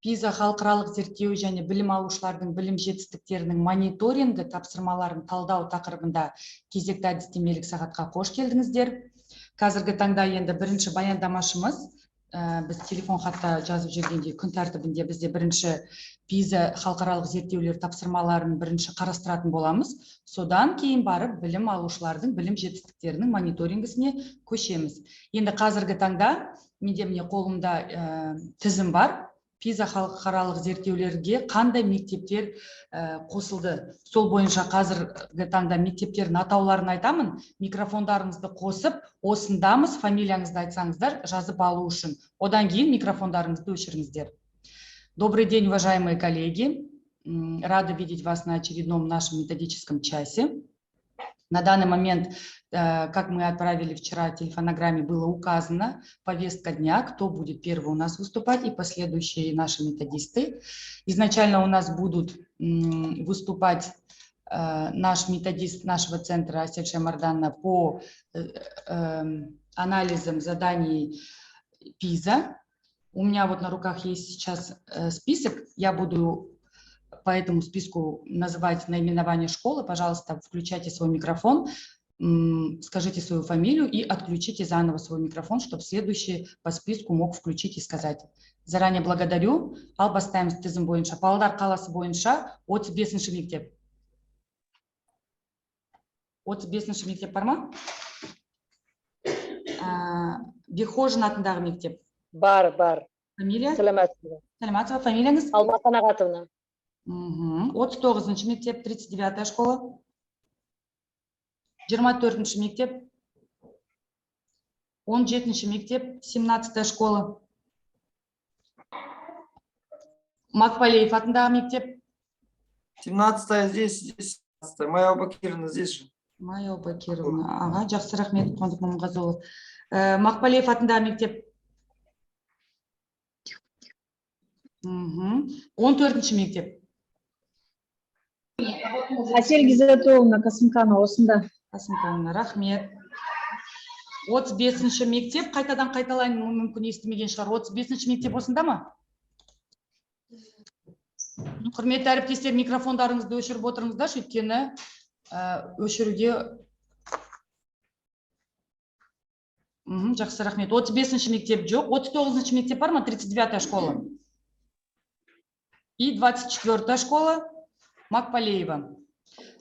пиза халықаралық зерттеу және білім алушылардың білім жетістіктерінің мониторингі тапсырмаларын талдау тақырыбында кезекті әдістемелік сағатқа қош келдіңіздер. Қазіргі таңда енді бірінші баяндамашымыз, біз телефон хатта жазып жүргенде күн тәртібінде бізде бірінші пиза халықаралық зерттеулер тапсырмаларын бірінші қарастыратын боламыз. Содан кейін барып білім алушылардың білім жетістіктерінің мониторингісіне көшеміз. Енді қазіргі таңда менде міне қолымда тізім бар. Пиза халықаралық зерттеулерге қандай мектептер қосылды. Сол бойынша қазіргі таңда мектептердің атауларын айтамын. Микрофондарыңызды қосып, осындамыз, фамилияңызды айтсаңыздар, жазып алу үшін. Одан кейін микрофондарыңызды өшіріңіздер. Добрый день, уважаемые коллеги. Рада видеть вас на очередном нашем методическом часе. На данный момент, как мы отправили вчера в телефонограмме, было указано повестка дня, кто будет первый у нас выступать и последующие наши методисты. Изначально у нас будут выступать наш методист нашего центра Асель Шаймардановна по анализам заданий ПИЗа. У меня вот на руках есть сейчас список, я буду по этому списку называть наименование школы. Пожалуйста, включайте свой микрофон, скажите свою фамилию и отключите заново свой микрофон, чтобы следующий по списку мог включить и сказать. Заранее благодарю. Ал бастаймыз тізім бойынша. Павлодар қаласы бойынша 35-ші мектеп. 35-ші мектеп бар ма? Бехожин атындағы мектеп. Бар. Фамилия? Саламатова. Саламатова, фамилияңыз? Алматы Нағатовна. 39-ші мектеп, 39-я школа. 24-ші мектеп. 17-ші мектеп, 17-я школа. Макпалеев атындағы мектеп. 17-я здесь, Майя Бакировна здесь же. Майя Бакировна, ага, жақсы рахмет, Қуандық Мамғазұлы. Макпалеев атындағы мектеп. 14-ші мектеп. Асель Гизатовна Касымканова осында. Касымканова, рахмет. 35-ші мектеп, қайтадан қайталайын, мүмкін естімеген шығар. 35-ші мектеп осында ма? Құрметті әріптестер, микрофондарыңызды өшіріп отырыңыздар, өйткені өшіруге... Жақсы рахмет. 35-ші мектеп жоқ. 39-ші мектеп бар ма? 39-я школа. И 24-я школа Макпалеева.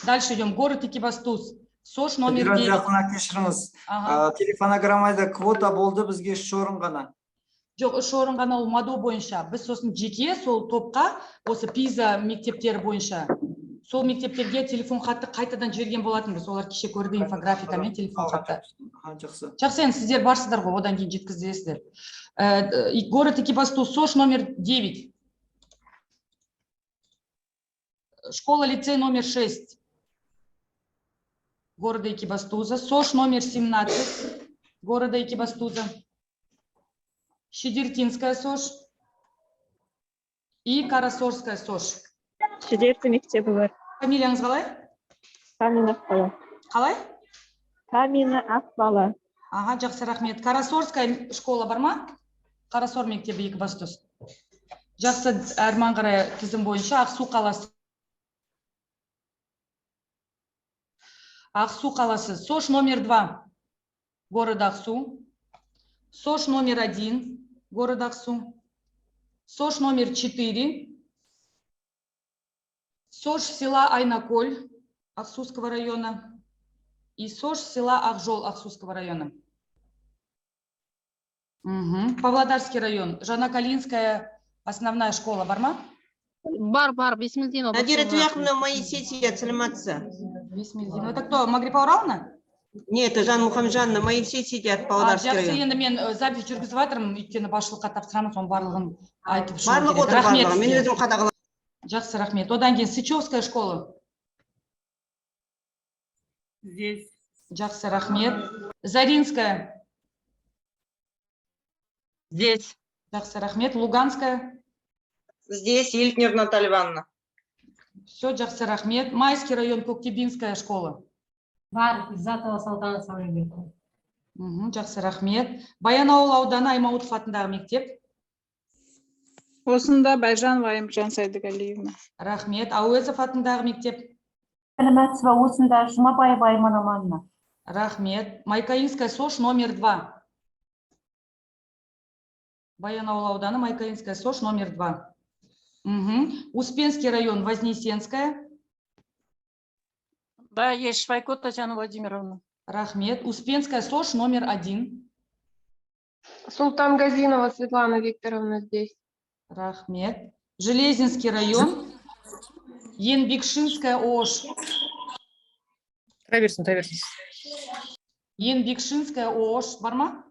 Дальше идем. Город Экибастуз. СОШ номер 9. Кешіріңіз. Телефонограммада квота болды, бізге 3 орын ғана. Жоқ, 3 орын ғана ол мадо бойынша. Біз сосын жеке сол топқа, осы пиза мектептері бойынша, сол мектептерге телефон хатты қайтадан жіберген болатынбыз. Олар кеше көрді инфографикамен телефон хатты. Жақсы. Жақсы, енді сіздер барсыздар ғой, одан кейін жеткізесіздер. Город Экибастуз, СОШ номер 9. Школа-лицей номер 6 города Экибастуза. СОШ номер 17 города Экибастуза. Щедертинская СОШ и Карасорская СОШ. Шедерті мектебі бар. Фамилияңыз қалай? Камина Ақбала. Қалай? Камина Ақбала. Ага, жақсы рахмет. Карасорская школа бар ма? Карасор мектебі Экибастуз. Жақсы, әрман қарай тізім бойынша Ақсу қаласы. Ақсу қаласы. СОШ номер 2 город Ақсу. СОШ номер 1 город Ақсу. СОШ номер 4 СОШ села Айнаколь Ақсуского района и СОШ села Ақжол Ақсуского района. Павлодарский район. Жанакалинская основная школа бар ма? Бар, Бисмилдинова. Надира Туяховна, мои сети отсалиматся. Бисмилдинова. Это кто, Магрипа Ураловна? Нет, это Жанна Мухамеджановна, мои все сидят Павлодарский Жақсы, район. енді мен запись жүргізіп жатырмын, өйткені басшылыққа тапсырамын, соның барлығын айтып шығу Барлық керек. отыр, Рахмет барлығы. Мен сізге. өзім қадағалаймын. Жақсы, рахмет. Одан кейін Сычевская школа. Здесь. Жақсы, рахмет. Заринская. Здесь. Жақсы, рахмет. Луганская. Здесь Ильтнер Наталья Ивановна. Все, жақсы, рахмет. Майский район, Коктебинская школа. Бар, Изатова Салтана Саулебекова. Жақсы, рахмет. Баянауыл ауданы Аймауытов атындағы мектеп. Осында Байжанова Айымжан Сайдыгалиевна. Рахмет. Ауезов атындағы мектеп? Сәлеметсіз бе, осында Жұмабаева Айман Аманова. Рахмет. Майкаинская СОШ номер 2. Баянауыл ауданы, Майкаинская СОШ номер 2. Успенский район, Вознесенская. Да, есть Швайко Татьяна Владимировна. Рахмет. Успенская СОШ номер 1. Султан Газинова Светлана Викторовна здесь. Рахмет. Железинский район, Енбекшинская ОШ. Траверсин. Енбекшинская ОШ. Бар ма?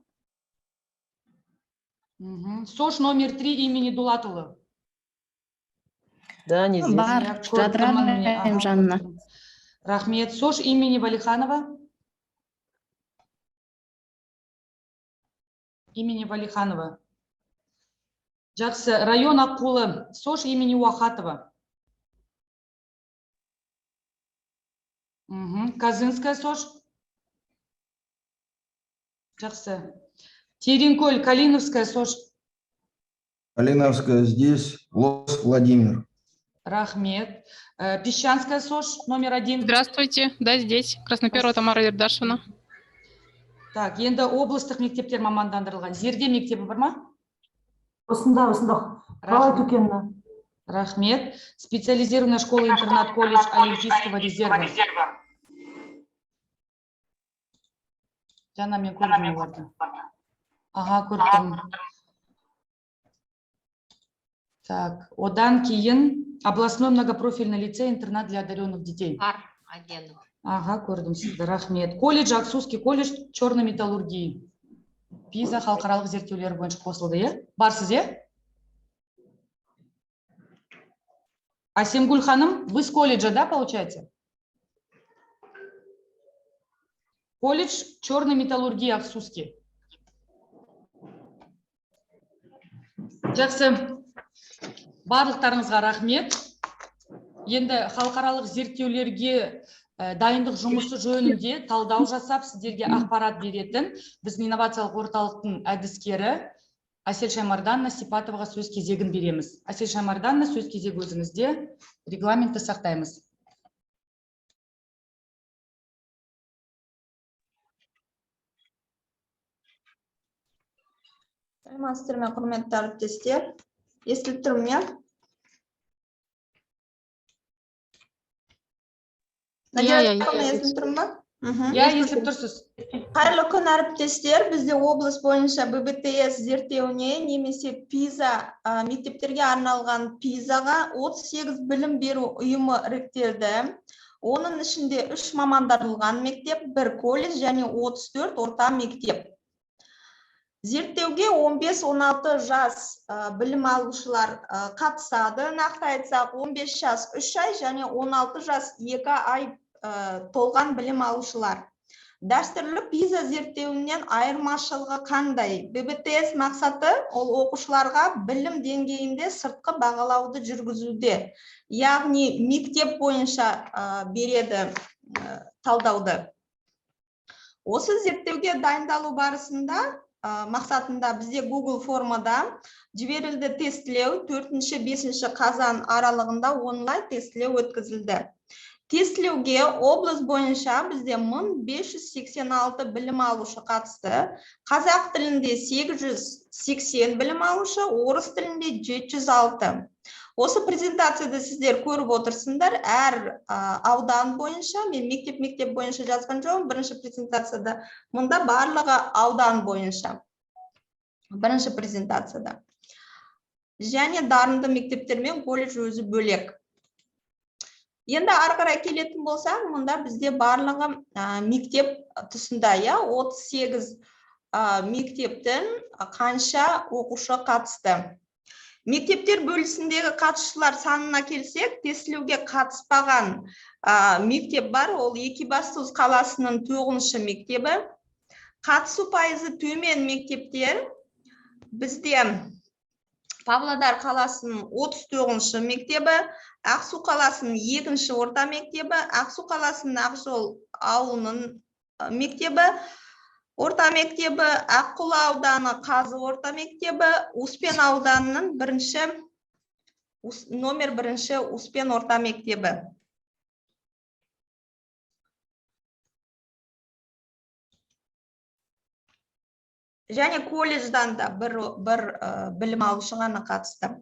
СОШ номер 3 имени Дулатұлы. Да, не здесь. Бар. Жадыран Айымжанна. Рахмет. СОШ имени Валиханова. Имени Валиханова. Жақсы. Район Аққулы. СОШ имени Уахатова. Казынская СОШ. Жақсы. Теренкөл, Калиновская СОШ. Калиновская здесь, Лос Владимир. Рахмет. Песчанская СОШ номер 1. Здравствуйте. Да, здесь. Красноперова Тамара Ердашевна. Так, енді облыстық мектептер мамандандырылған. Зерде мектебі бар ма? Осында. Қалай Төкенна. Рахмет. Специализированная школа-интернат, колледж Олимпийского резерва. Жаңа мен көрдім оларды. Ага, көрдім. Так, одан кейін областной многопрофильный лицей-интернат для одаренных детей. Ага, көрдім сізді. Рахмет. Колледж, Аксусский колледж черной металлургии. Пиза халықаралық зерттеулері бойынша қосылды, е? Барсыз, е? Асемгүл ханым, вы с колледжа, да, получается? Колледж черной металлургии Аксусский. Жақсы. Барлықтарыңызға рахмет. Енді халықаралық зерттеулерге дайындық жұмысы жөнінде талдау жасап, сіздерге ақпарат беретін біздің инновациялық орталықтың әдіскері Әсел Шаймарданна Сипатоваға сөз кезегін береміз. Әсел Шаймарданна, сөз кезегі өзіңізде. Регламентті сақтаймыз. Саламатсыздар ма, құрметті әріптестер? Естіліп тұрмын, иә? Естіліп тұрмын ба? Я, естіліп тұрсыз. Қайырлы күн, әріптестер. Бізде облыс бойынша ББТС зерттеуіне немесе ПИЗа мектептерге арналған ПИЗаға 38 білім беру ұйымы іріктелді. Оның ішінде 3 мамандандырылған мектеп, 1 колледж және 34 орта мектеп. Зерттеуге 15-16 жас білім алушылар қатысады. Нақты айтсақ 15 жас 3 ай және 16 жас 2 ай толған білім алушылар. Дәстүрлі ПИЗа зерттеуінен айырмашылығы қандай? ББТС мақсаты ол оқушыларға білім деңгейінде сыртқы бағалауды жүргізуде. Яғни мектеп бойынша береді талдауды. Осы зерттеуге дайындалу барысында мақсатында бізде Google формада жіберілді тестілеу 4-5 қазан аралығында онлайн тестілеу өткізілді. Тестілеуге облыс бойынша бізде 1586 білім алушы қатысты. Қазақ тілінде 880 білім алушы, орыс тілінде 706. Осы презентацияда сіздер көріп отырсыңдар, әр аудан бойынша, мен мектеп бойынша жазған жоғым, бірінші презентацияда, мұнда барлығы аудан бойынша. Бірінші презентацияда. Және дарынды мектептер мен колледж өзі бөлек. Енді арқарай келетін болсақ, мұнда бізде барлығы мектеп тұсында, 38 мектептің қанша оқушы қатысты. Мектептер бөлісіндегі қатысушылар санына келсек, тестілеуге қатыспаған мектеп бар, ол Екібастұз қаласының 9-шы мектебі. Қатысу пайызы төмен мектептер бізде Павлодар қаласының 39-шы мектебі, Ақсу қаласының 2-ші орта мектебі, Ақсу қаласының Ақжол ауылының мектебі, орта мектебі, Аққұла ауданы Қазы орта мектебі, Успен ауданының 1-ші номер 1 Успен орта мектебі. Және колледждан да бір білім алушы ғана қатысты.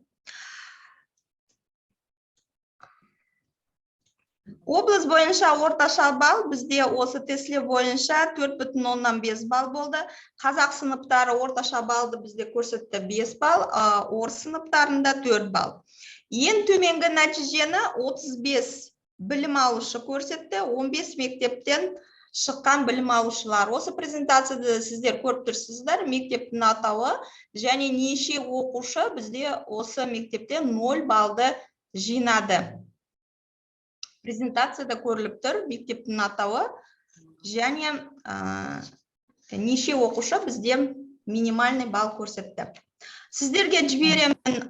Облыс бойынша орташа балл бізде осы тестілеу бойынша 4,5 балл болды. Қазақ сыныптары орташа баллды бізде көрсетті 5 балл, орыс сыныптарында 4 балл. Ең төменгі нәтижені 35 білім алушы көрсетті, 15 мектептен шыққан білім алушылар. Осы презентацияда сіздер көріп тұрсыздар, мектептің атауы және неше оқушы бізде осы мектептен 0 баллды жинады. Презентацияда көріліп тұр, мектептің атауы және неше оқушы бізде минимальный балл көрсетті. Сіздерге жіберемін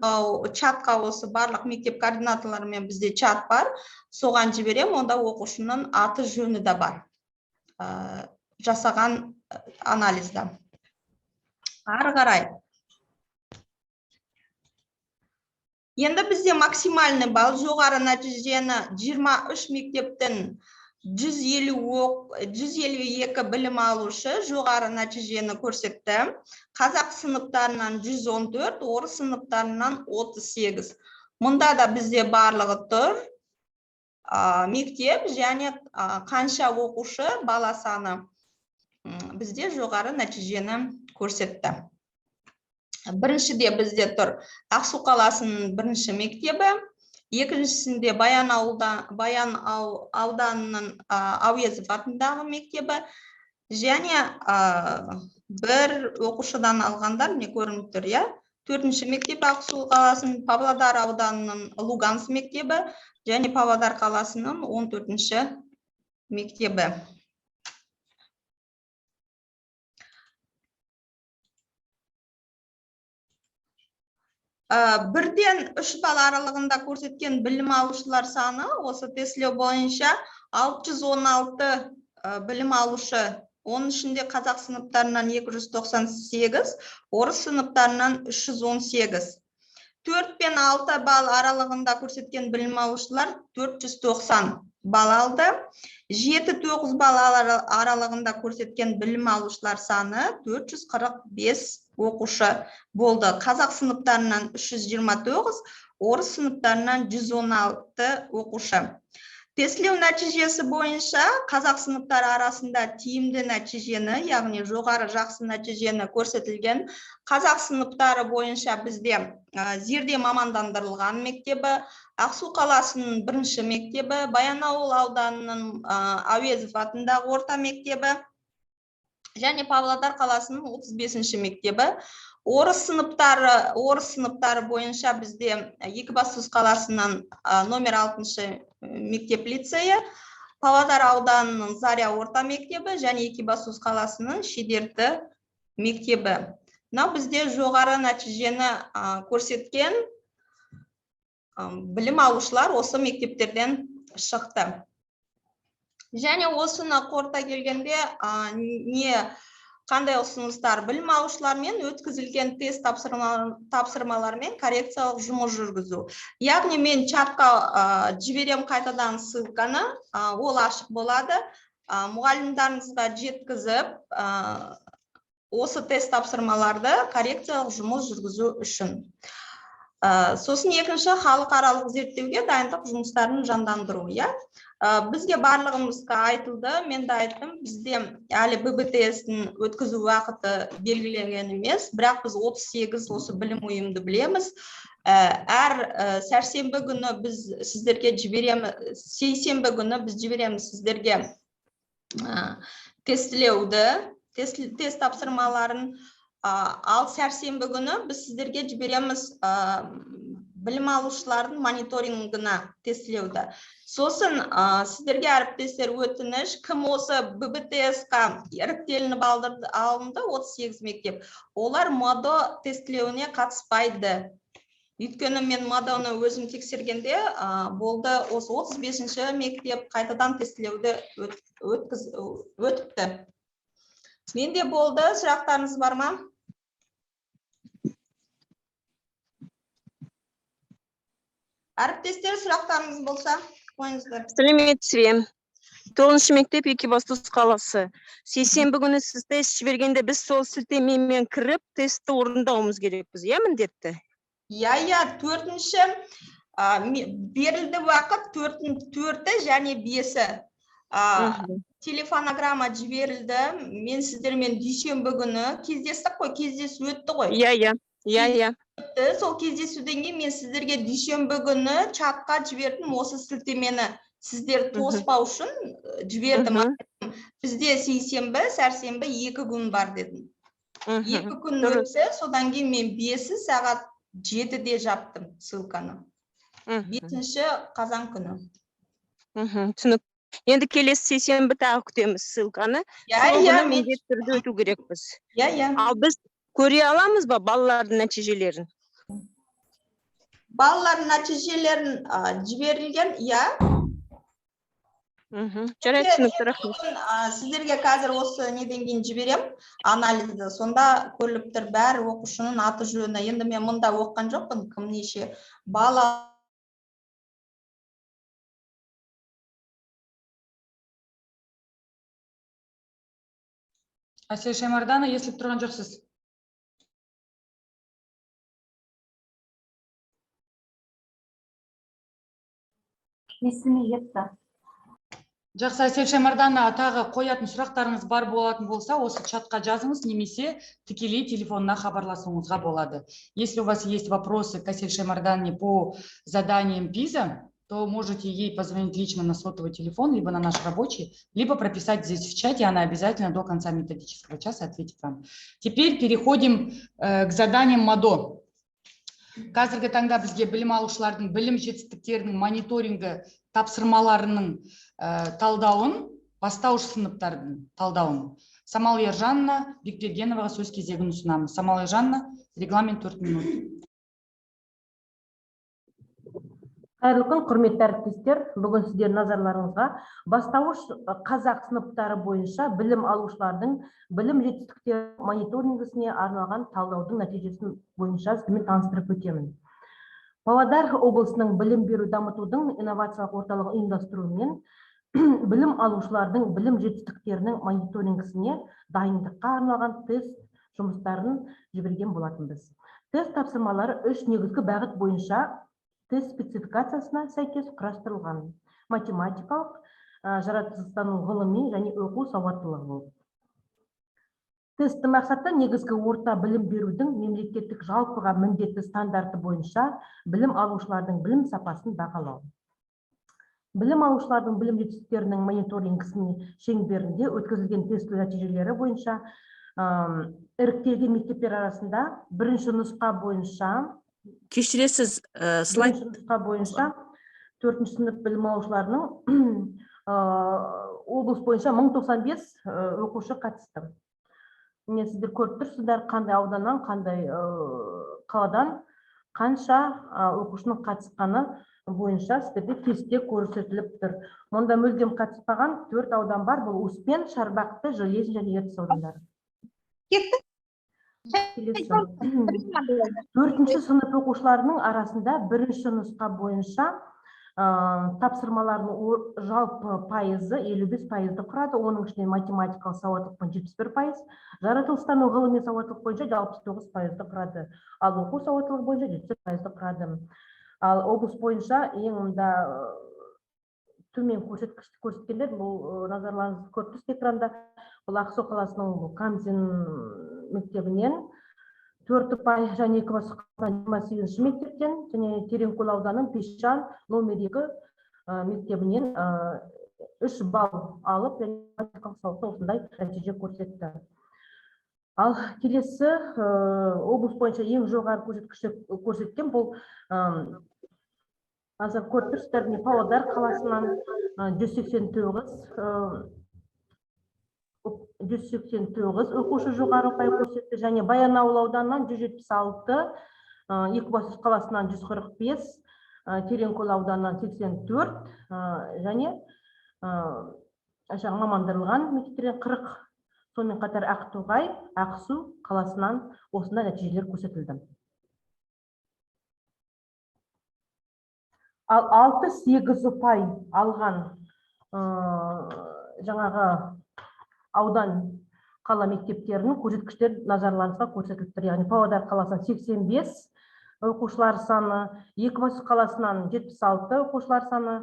чатқа, осы барлық мектеп координаторларымен бізде чат бар, соған жіберем, онда оқушының аты жөні де бар жасаған анализда. Ары қарай. Енді бізде максимальный балл жоғары нәтижені 23 мектептің 152 білім алушы жоғары нәтижені көрсетті. Қазақ сыныптарынан 114, орыс сыныптарынан 38. Мұнда да бізде барлығы тұр. Мектеп және қанша оқушы бала саны бізде жоғары нәтижені көрсетті. Біріншіде бізде тұр Ақсу қаласының бірінші мектебі, екіншісінде Баян ауданының Әуезов атындағы мектебі және бір оқушыдан алғандар не көрініп тұр, я? Төртінші мектеп Ақсу қаласының Павлодар ауданының Луганск мектебі және Павлодар қаласының 14-ші мектебі. Бірден 3 балл аралығында көрсеткен білім алушылар саны осы тестілеу бойынша 616 білім алушы, оның ішінде қазақ сыныптарынан 298, орыс сыныптарынан 318. 4 пен 6 балл аралығында көрсеткен білім алушылар 490 балл алды. 7-9 балл аралығында көрсеткен білім алушылар саны 445 оқушы болды. Қазақ сыныптарынан 329, орыс сыныптарынан 116 оқушы. Тестілеу нәтижесі бойынша қазақ сыныптары арасында тиімді нәтижені, яғни жоғары жақсы нәтижені көрсетілген. Қазақ сыныптары бойынша бізде Зерде мамандандырылған мектебі, Ақсу қаласының бірінші мектебі, Баянауыл ауданының Әуезов атындағы орта мектебі және Павлодар қаласының 35-ші мектебі. Орыс сыныптары бойынша бізде Екібастұз қаласынан номер 6-шы мектеп лицейі, Павлодар ауданының Заря орта мектебі және Екібастұз қаласының Шидерті мектебі. Бізде жоғары нәтижені көрсеткен білім алушылар осы мектептерден шықты. Және осыны қорыта келгенде қандай ұсыныстар? Білім алушылармен өткізілген тест тапсырмалармен коррекциялық жұмыс жүргізу. Яғни мен чатқа жіберем қайтадан ссылканы, ол ашық болады. Мұғалімдарыңызға жеткізіп, осы тест тапсырмаларды коррекциялық жұмыс жүргізу үшін. Сосын екінші халықаралық зерттеуге дайындық жұмыстарын жандандыру. Бізге барлығымызға айтылды, мен де айттым, бізде әлі ББТС'ін өткізу уақыты белгіленген емес, бірақ біз 38 осы білім ұйымды білеміз. Әр сәрсенбі күні біз сіздерге жібереміз, сейсенбі күні біз жібереміз сіздерге тестілеуді, тест тапсырмаларын, ал сәрсенбі күні біз сіздерге жібереміз білім алушылардың мониторингіна тестілеуді. Сосын сіздерге әріптестер өтініш, кім осы ББТС-қа іріктелініп алынды 38 мектеп, олар МОДО тестілеуіне қатыспайды. Өйткені мен МОДОны өзім тексергенде болды, осы 35-ші мектеп қайтадан тестілеуді өтіпті. Менде болды, сұрақтарыңыз бар ма? Әріптестер, сұрақтарыңыз болса, қойыңыздар. Сәлеметсіз. 9 мектеп Екібастұз қаласы. Сейсенбі күні сіз тест жібергенде біз сол сілтемемен кіріп тестті орындауымыз керекпіз, иә, міндетті? Иә, төртінші берілді уақыт 4-і және 5-і. Телефонограмма жіберілді. Мен сіздермен дүйсенбі күні кездестік қой, кездесу өтті ғой. Иә. Сол кездесуден кейін мен сіздерге дүйсенбі күні чатқа жібердім осы сілтемені. Сіздер тоспау үшін жібердім. Бізде сейсенбі, сәрсенбі 2 күн бар дедім. 2 күн өтсе, содан кейін мен 5-і сағат 7-де жаптым ссылканы. 5-ші қазан күні. Түсінік. Енді келесі сейсенбі тағы күтеміз ссылканы. Иә, міндетті түрде өту керекпіз. Иә. Ал біз көре аламыз ба балалардың нәтижелерін? Балалардың нәтижелерін жіберілген, иә. Жарайды, түсінікті, рахмет. Сіздерге қазір осы неден кейін жіберем, анализді. Сонда көріліп тұр бәрі оқушының аты жөні. Енді мен мұнда оққан жоқпын, кім неше бала. Әсел Шаймардана, естіліп тұрған жоқсыз? Естілмей кетті. Жақсы, Әсел Шаймардана, тағы қоятын сұрақтарыңыз бар болатын болса, осы чатқа жазыңыз, немесе тікелей телефонына хабарласуыңызға болады. Если у вас есть вопросы к Әсел Шаймардане по заданиям ПИЗа, то можете ей позвонить лично на сотовый телефон, либо на наш рабочий, либо прописать здесь в чате, она обязательно до конца методического часа ответит вам. Теперь переходим к заданиям МАДО. Қазіргі таңда бізге білім алушылардың білім жетістіктерінің мониторингі тапсырмаларының талдауын, бастауыш сыныптардың талдауын. Самал Ержанна Бекбергеноваға сөз кезегін ұсынамыз. Самал Ержанна, регламент 4 минут. Қайырлы күн, құрметті әріптестер. Бүгін сіздер назарларыңызға бастауыш қазақ сыныптары бойынша білім алушылардың білім жетістіктері мониторингісіне арналған талдаудың нәтижесін бойынша сізбен таныстырып өтемін. Павлодар облысының білім беру дамытудың инновациялық орталығы ұйымдастыруымен білім алушылардың білім жетістіктерінің мониторингісіне дайындыққа арналған тест жұмыстарын жіберген болатынбыз. Тест тапсырмалары 3 негізгі бағыт бойынша тест спецификациясына сәйкес құрастырылған. Математикалық, жаратылыстану ғылыми және оқу сауаттылығы болып. Тесттің мақсаты негізгі орта білім берудің мемлекеттік жалпыға міндетті стандарты бойынша білім алушылардың білім сапасын бағалау. Білім алушылардың білім жетістіктерінің мониторингісінің шеңберінде өткізілген тест нәтижелері бойынша іріктелген мектептер арасында бірінші нұсқа бойынша Кешіресіз, слайд бойынша 4-ші сынып білім алушыларының облыс бойынша 1095 оқушы қатысты. Мен сіздер көріп тұрсыздар, қандай ауданнан, қандай қаладан қанша оқушының қатысқаны бойынша сіздерде тестте көрсетіліп тұр. Мұнда мүлдем қатыспаған 4 аудан бар, бұл Успен, Шарбақты, Железин және Ертіс аудандары. Кетті. 4-ші сынып оқушыларының арасында 1-ші нұсқа бойынша тапсырмалардың жалпы пайызы 55%-ді құрады, оның ішінде математикалық сауаттылық бойынша 71%, жаратылыстану ғылыми сауаттылық бойынша 69%-ді құрады, ал оқу сауаттылығы бойынша 70%-ді құрады. Ал облыс бойынша ең мұнда төмен көрсеткішті көрсеткендер, бұл назарларыңызды көріп тұрсыз экранда, бұл Ақсу қаласының Камзин мектебінен 4 ұпай және Екібастұз қаласының 28-ші мектептен және Тереңкөл ауданының Песчан номер 2 мектебінен 3 балл алып, осындай нәтиже көрсетті. Ал келесі облыс бойынша ең жоғары көрсеткен бұл азыр көріп тұрсыздар, Павлодар қаласынан 189 оқушы жоғары ұпай көрсетті және Баянауыл ауданынан 176, Екібастұз қаласынан 145, Тереңкөл ауданынан 84 және мамандырылған мектептерден 40, сонымен қатар Ақтоғай, Ақсу қаласынан осындай нәтижелер көрсетілді. Ал 6-8 ұпай алған жаңағы аудан қала мектептерінің көрсеткіштер назарларыңызға көрсетіліп тұр. Яғни Павлодар қаласынан 85 оқушылар саны, Екібастұз қаласынан 76 оқушылар саны,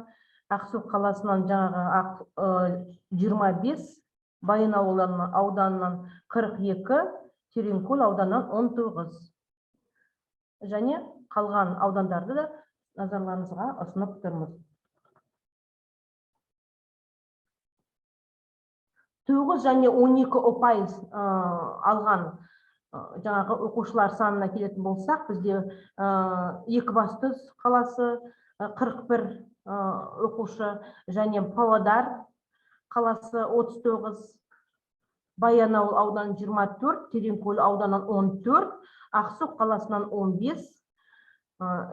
Ақсу қаласынан жаңағы 25, Баянауыл ауданынан 42, Тереңкөл ауданынан 19. Және қалған аудандарды да назарларыңызға ұсынып тұрмыз. 9 және 12 ұпай алған жаңағы оқушылар санына келетін болсақ, бізде Екібастұз қаласы 41 оқушы, және Павлодар қаласы 39, Баянауыл ауданы 24, Тереңкөл ауданынан 14, Ақсу қаласынан 15,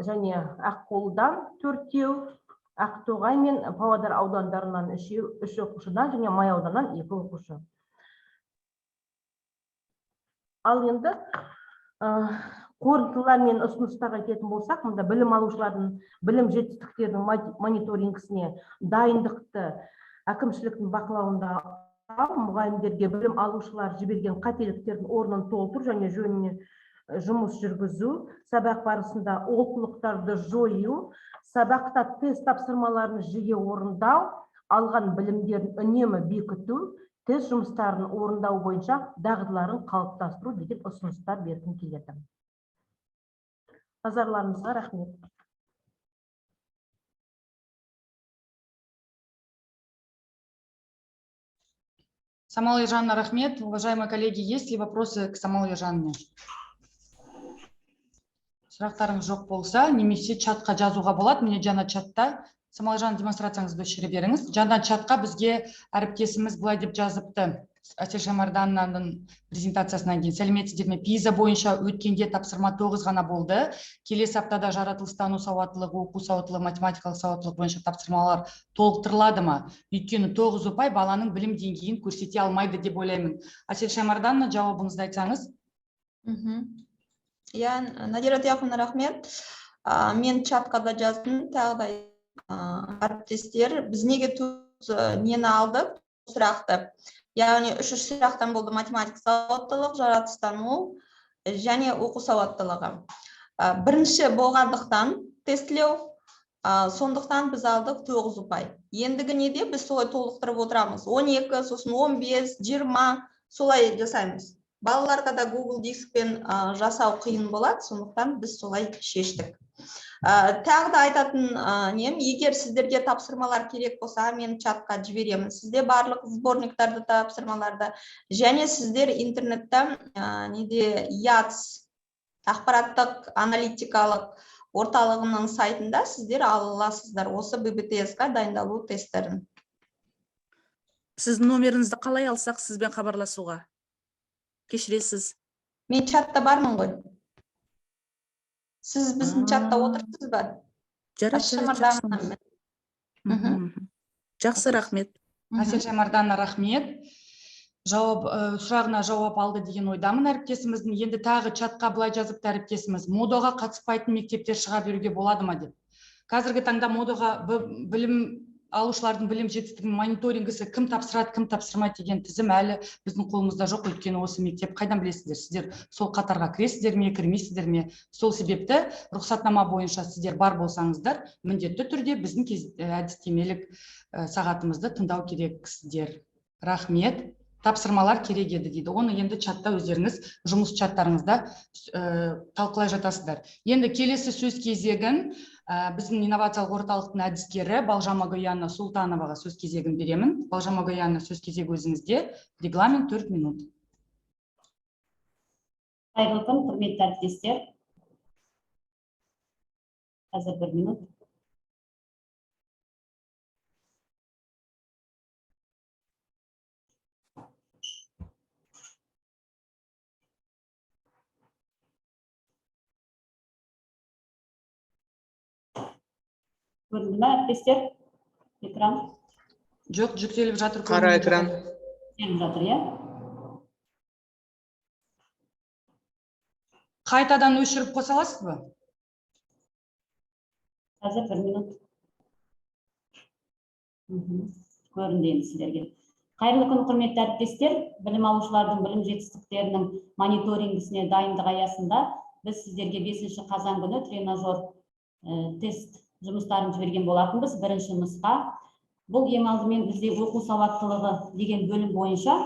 және Аққолдан 4, Ақтоғай мен Павлодар аудандарынан 3 оқушыдан және Май ауданынан 2 оқушы. Ал енді қорытындылар мен ұсыныстарға келетін болсақ, мұнда білім алушылардың білім жетістіктерінің мониторингісіне дайындықты әкімшіліктің бақылауында мұғалімдерге білім алушылар жіберген қателіктердің орнын толтыру және жөніне жұмыс жүргізу, сабақ барысында олқылықтарды жою, сабақта тест тапсырмаларын жиі орындау, алған білімдерін үнемі бекіту, тест жұмыстарын орындау бойынша дағдыларын қалыптастыру деген ұсыныстар бергім келеді. Назарларыңызға рахмет. Самал Ержановна, рахмет. Уважаемые коллеги, есть ли вопросы к Самал Ержановне? Сұрақтарыңыз жоқ болса, немесе чатқа жазуға болады. Міне жаңа чатта. Самал Ержановна, демонстрацияңызды өшіре беріңіз. Жаңа чатқа бізге әріптесіміз былай деп жазыпты. Әсел Шаймарданованың презентациясынан кейін. Сәлеметсіздер ме? Пиза бойынша өткенде тапсырма 9 ғана болды. Келесі аптада жаратылыстану сауаттылығы, оқу сауаттылығы, математикалық сауаттылық бойынша тапсырмалар толықтырылады ма? Өйткені 9 ұпай баланың білім деңгейін көрсете алмайды деп ойлаймын. Әсел Шаймардановна, жауабыңызды айтсаңыз. Надира Яховна, рахмет. Мен чатқа да жаздым, тағы да әріптестер. Біз неге нені алдық? Сұрақты. Яғни 3 сұрақтан болды: математика сауаттылық, жаратылыстану және оқу сауаттылығы. Бірінші болғандықтан тестілеу, сондықтан біз алдық 9 ұпай. Ендігі неде біз солай толықтырып отырамыз. 12, сосын 15, 20 солай жасаймыз. Балаларға да Google дискпен жасау қиын болады, сондықтан біз солай шештік. Тағы да айтатын нем, егер сіздерге тапсырмалар керек болса, мен чатқа жіберемін. Сізде барлық сборниктарды тапсырмаларды, және сіздер интернетте неде ЯЦ ақпараттық аналитикалық орталығының сайтында сіздер ала аласыздар осы ББТС-ға дайындалу тесттерін. Сіздің номеріңізді қалай алсақ сізбен хабарласуға? Кешіресіз. Мен чатта бармын ғой. Сіз біздің чатта отырсыз ба? Жақсы, рахмет. Әсел Шаймардановна, рахмет. Сұрағына жауап алды деген ойдамын әріптесіміздің. Енді тағы чатқа былай жазыпты әріптесіміз: модоға қатыспайтын мектептер шыға беруге болады ма деп. Қазіргі таңда модоға білім алушылардың білім жетістігінің мониторингісі кім тапсырады, кім тапсырмайды деген тізім әлі біздің қолымызда жоқ. Өйткені осы мектеп қайдан білесіздер? Сіздер сол қатарға кіресіздер ме, кірмейсіздер ме? Сол себепті рұқсатнама бойынша сіздер бар болсаңыздар, міндетті түрде біздің әдістемелік сағатымызды тыңдау керексіздер. Рахмет. Тапсырмалар керек еді дейді. Оны енді чатта өздеріңіз жұмыс чаттарыңызда талқылай жатасыздар. Енді келесі сөз кезегін біздің инновациялық орталықтың әдіскері Балжан Магояна Султановаға сөз кезегін беремін. Балжан Магояна, сөз кезегі өзіңізде. Регламент 4 минут. Қайырлы күн, құрметті әріптестер. Қазір 1 минут. Көрінді ме, әріптестер? Экран? Жоқ, жүктеліп жатыр. Қара экран. Жүктеліп жатыр, иә? Қайтадан өшіріп қоса аласыз ба? Қазір 1 минут. Көрінді енді сіздерге. Қайырлы күн, құрметті әріптестер. Білім алушылардың білім жетістіктерінің мониторингісіне дайындық аясында біз сіздерге 5 қазан күні тренажер тест жұмыстарын жіберген болатынбыз. Бірінші нұсқа. Бұл ең алдымен бізде оқу сауаттылығы деген бөлім бойынша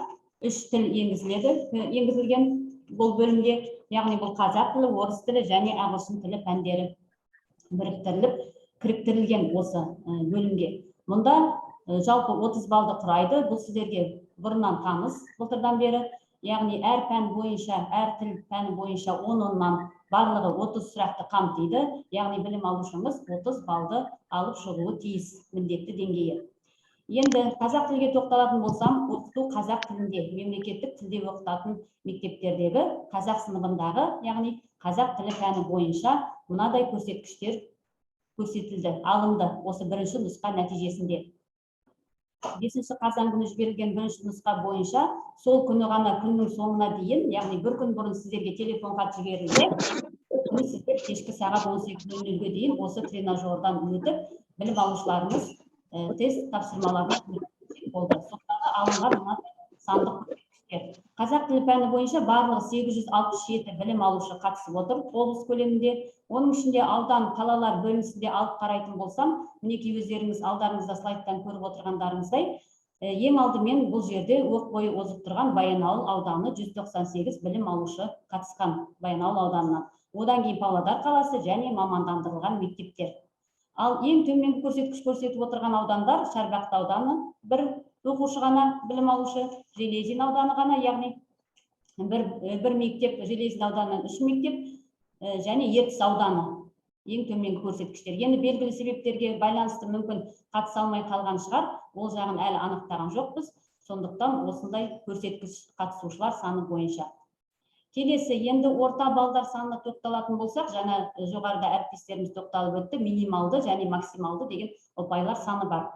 3 тіл енгізілген бұл бөлімге, яғни бұл қазақ тілі, орыс тілі және ағылшын тілі пәндері біріктіріліп, кіріктірілген осы бөлімге. Мұнда жалпы 30 балды құрайды. Бұл сіздерге бұрыннан таныс былтырдан бері. Яғни әр пән бойынша, әр тіл пәні бойынша 10-10-нан барлығы 30 сұрақты қамтиды. Яғни білім алушымыз 30 балды алып шығуы тиіс, міндетті деңгейі. Енді қазақ тілге тоқталатын болсам, оқыту қазақ тілінде, мемлекеттік тілде оқытатын мектептердегі қазақ сыныбындағы, яғни қазақ тілі пәні бойынша мынадай көрсеткіштер көрсетілді, алынды осы бірінші нұсқа нәтижесінде. 5 қазан күні жіберілген бірінші нұсқа бойынша сол күні ғана күннің соңына дейін, яғни бір күн бұрын сіздерге телефон хат жіберілді, күні сіздер кешкі сағат 18:00-ге дейін осы тренажердан өтіп, білім алушыларымыз тест тапсырмаларына болды. Сондағы алынған мынадай сандық көрсеткіштер. Қазақ тілі пәні бойынша барлығы 867 білім алушы қатысып отыр облыс көлемінде. Оның ішінде аудан, қалалар бөлінісінде алып қарайтын болсам, мінекей өздеріңіз алдарыңызда слайдтан көріп отырғандарыңыздай, ең алдымен бұл жерде оқ бойы озып тұрған Баянауыл ауданы 198 білім алушы қатысқан Баянауыл ауданынан. Одан кейін Павлодар қаласы және мамандандырылған мектептер. Ал ең төменгі көрсеткіш көрсетіп отырған аудандар Шарбақты ауданы бір оқушы ғана білім алушы, Железин ауданы ғана, яғни бір мектеп, Железин ауданынан 3 мектеп, және Ертіс ауданы ең төменгі көрсеткіштер. Енді белгілі себептерге байланысты мүмкін қатыса алмай қалған шығар, ол жағын әлі анықтаған жоқпыз. Сондықтан осындай көрсеткіш қатысушылар саны бойынша. Келесі, енді орта балдар санына тоқталатын болсақ, жаңа жоғарыда әріптестеріміз тоқталып өтті, минималды және максималды деген ұпайлар саны бар.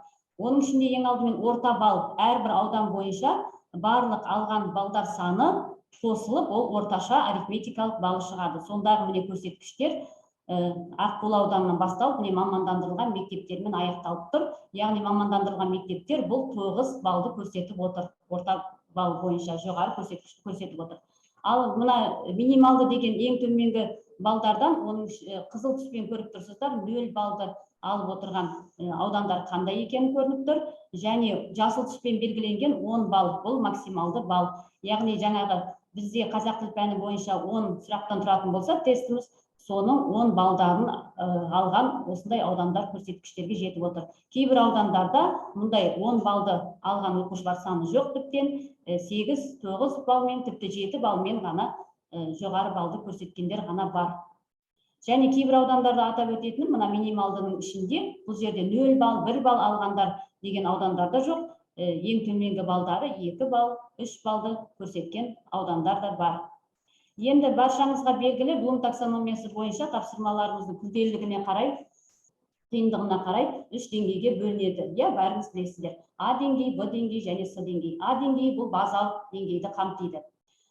Оның ішінде ең алдымен орта бал әрбір аудан бойынша барлық алған балдар саны қосылып, ол орташа арифметикалық балы шығады. Сондағы міне көрсеткіштер Аққол ауданынан басталып, міне мамандандырылған мектептермен аяқталып тұр. Яғни мамандандырылған мектептер бұл 9 балды көрсетіп отыр. Орта бал бойынша жоғары көрсеткішті көрсетіп отыр. Ал мына минималды деген ең төменгі балдардан, оның қызыл түспен көріп тұрсыздар, 0 балды алып отырған аудандар қандай екені көрініп тұр. Және жасыл түспен белгіленген 10 бал, бұл максималды бал. Яғни жаңағы бізде қазақ тілі пәні бойынша 10 сұрақтан тұратын болса, тестіміз соның 10 балдарын алған осындай аудандар көрсеткіштерге жетіп отыр. Кейбір аудандарда мұндай 10 балды алған оқушылар саны жоқ, тіптен 8-9 балмен, тіпті 7 балмен ғана жоғары балды көрсеткендер ғана бар. Және кейбір аудандарда атап өтетінім, мына минималдының ішінде бұл жерде 0 бал, 1 бал алғандар деген аудандарда жоқ. Ең төменгі балдары 2 бал, 3 балды көрсеткен аудандар да бар. Енді баршаңызға белгілі, Блум таксономиясы бойынша тапсырмаларымыздың күрделілігіне қарай, қиындығына қарай 3 деңгейге бөлінеді. Бәріңіз білесіздер. А деңгей, Б деңгей және С деңгей. А деңгейі бұл базалық деңгейді қамтиды.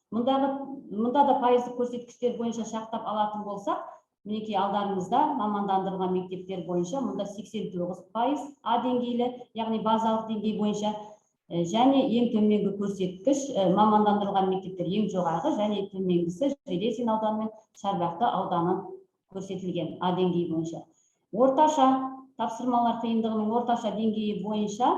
Мұнда да пайыздық көрсеткіштер бойынша шақтап алатын болсақ, мінекей алдарыңызда мамандандырылған мектептер бойынша мұнда 89% А деңгейлі, яғни базалық деңгей бойынша, және ең төменгі көрсеткіш мамандандырылған мектептер ең жоғарғы, және төменгісі Железин ауданы мен Шарбақты ауданы көрсетілген А деңгейі бойынша. Орташа тапсырмалар қиындығының орташа деңгейі бойынша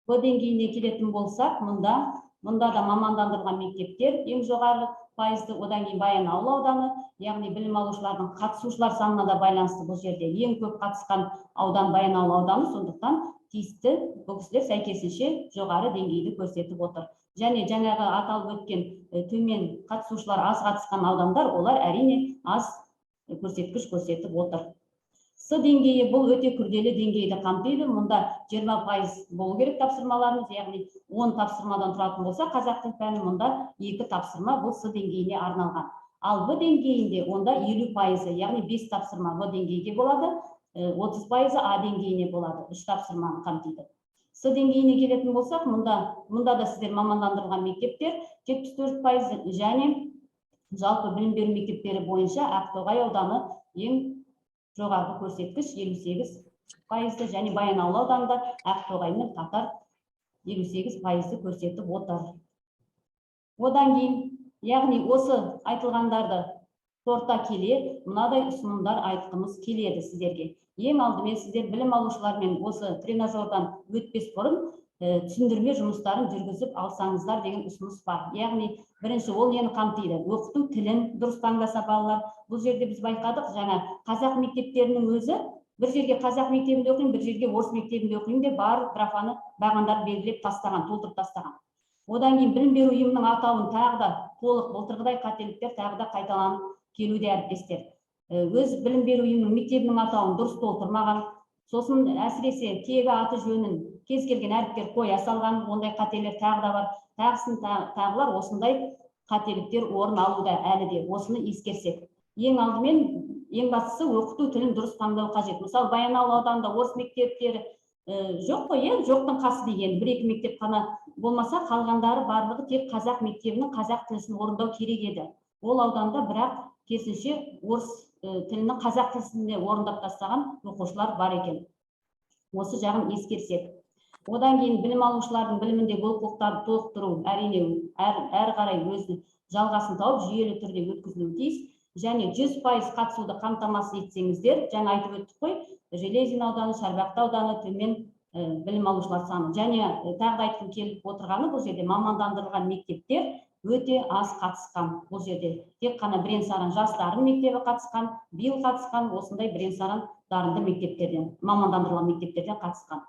Б деңгейіне келетін болсақ, мұнда да мамандандырылған мектептер ең жоғары пайызды, одан кейін Баянауыл ауданы, яғни білім алушылардың қатысушылар санына да байланысты бұл жерде ең көп қатысқан аудан Баянауыл ауданы, сондықтан тиісті бұл кісілер сәйкесінше жоғары деңгейді көрсетіп отыр. Және жаңағы аталып өткен төмен қатысушылар аз қатысқан аудандар, олар әрине аз көрсеткіш көрсетіп отыр. С деңгейі бұл өте күрделі деңгейді қамтиды. Мұнда 20% болу керек тапсырмаларымыз, яғни 10 тапсырмадан тұратын болса, қазақ тілі пәні мұнда 2 тапсырма бұл С деңгейіне арналған. Ал Б деңгейінде онда 50%, яғни 5 тапсырма Б деңгейге болады, 30% А деңгейіне болады, 3 тапсырманы қамтиды. С деңгейіне келетін болсақ, мұнда да сіздер мамандандырылған мектептер 74%, және жалпы білім беру мектептері бойынша Ақтоғай ауданы ең жоғарғы көрсеткіш 58 пайызды, және Баянауыл ауданында Ақтоғаймен қатар 58% көрсетіп отыр. Одан кейін, яғни осы айтылғандарды торта келе, мынадай ұсынымдар айтқымыз келеді сіздерге. Ең алдымен сіздер білім алушылармен осы тренажердан өтпес бұрын түсіндірме жұмыстарын жүргізіп алсаңыздар деген ұсыныс бар. Яғни, бірінші ол нені қамтиды? Оқыту тілін дұрыс таңдаса балалар. Бұл жерде біз байқадық, жаңа қазақ мектептерінің өзі, бір жерге қазақ мектебінде оқимын, бір жерге орыс мектебінде оқимын деп бар графаны бағандар белгілеп тастаған, толтырып тастаған. Одан кейін білім беру ұйымының атауын тағы да толық былтырғыдай қателіктер тағы да қайталанып келуде әріптестер. Өз білім беру ұйымының мектебінің атауын дұрыс толтырмаған, сосын әсіресе тегі аты жөнін кез келген әріптер қоя салған, ондай қателер тағы да бар. Тағысын тағылар осындай қателіктер орын алуда әлі де, осыны ескерсек. Ең алдымен, ең бастысы оқыту тілін дұрыс таңдау қажет. Мысалы, Баянауыл ауданында орыс мектептері жоқ қой, жоқтың қасы деген, бір-екі мектеп қана болмаса, қалғандары барлығы тек қазақ мектебінің қазақ тілін орындау керек еді. Ол ауданда бірақ керісінше орыс тілінің қазақ тілінде орындап тастаған оқушылар бар екен. Осы жағын ескерсек. Одан кейін білім алушылардың біліміндегі олқылықтарды толықтыру әрине әрі қарай өзінің жалғасын тауып жүйелі түрде өткізілуі тиіс. Және 100% қатысуды қамтамасыз етсеңіздер, жаңа айтып өттік қой, Железин ауданы, Шарбақты ауданы төмен білім алушылар саны. Және тағы да айтқым келіп отырғаны, бұл жерде мамандандырылған мектептер өте аз қатысқан. Бұл жерде тек қана Бірен-Саран жастарын мектебі қатысқан, биыл қатысқан, осындай Бірен-Саран дарынды мектептерден, мамандандырылған мектептерден қатысқан.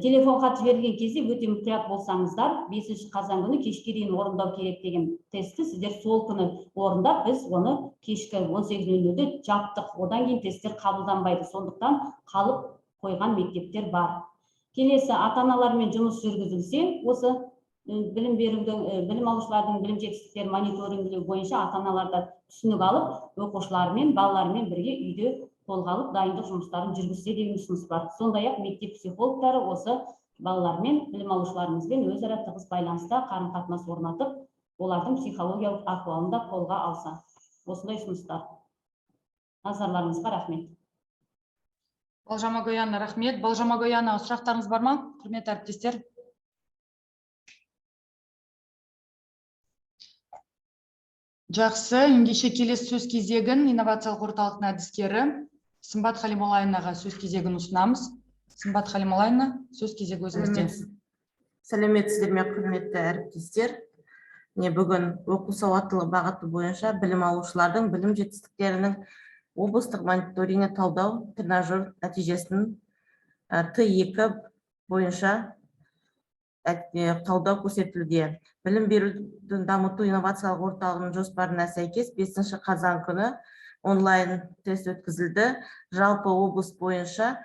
Телефон хат жіберген кезде өте мұқият болсаңыздар, 5 қазан күні кешке дейін орындау керек деген тестті сіздер сол күні орындап, біз оны кешкі 18:00-де жаптық. Одан кейін тесттер қабылданбайды. Сондықтан қалып қойған мектептер бар. Келесі ата-аналармен жұмыс жүргізілсе, осы білім алушылардың білім жетістіктерін мониторингілеу бойынша ата-аналарда түсінік алып, оқушылармен, балалармен бірге үйде қолға алып дайындық жұмыстарын жүргізсе деген ұсыныс бар. Сондай-ақ мектеп психологтары осы балалармен, білім алушыларымызбен өзара тығыз байланыста қарым-қатынас орнатып, олардың психологиялық ахуалын да қолға алса. Осындай ұсыныстар. Назарларыңызға рахмет. Балжама Гояна, рахмет. Балжама Гояна, сұрақтарыңыз бар ма, құрметті әріптестер? Жақсы, ендеше келесі сөз кезегін инновациялық орталықтың әдіскері Сымбат Халимолайнаға сөз кезегін ұсынамыз. Сымбат Халимолайна, сөз кезегі өзіңізде. Сәлеметсіздер ме, құрметті әріптестер. Бүгін оқу сауаттылығы бағыты бойынша білім алушылардың білім жетістіктерінің облыстық мониторингі талдау тренажер нәтижесінің Т2 бойынша талдау көрсетілуде. Білім берудің дамыту инновациялық орталығының жоспарына сәйкес 5 қазан күні онлайн тест өткізілді. Жалпы облыс бойынша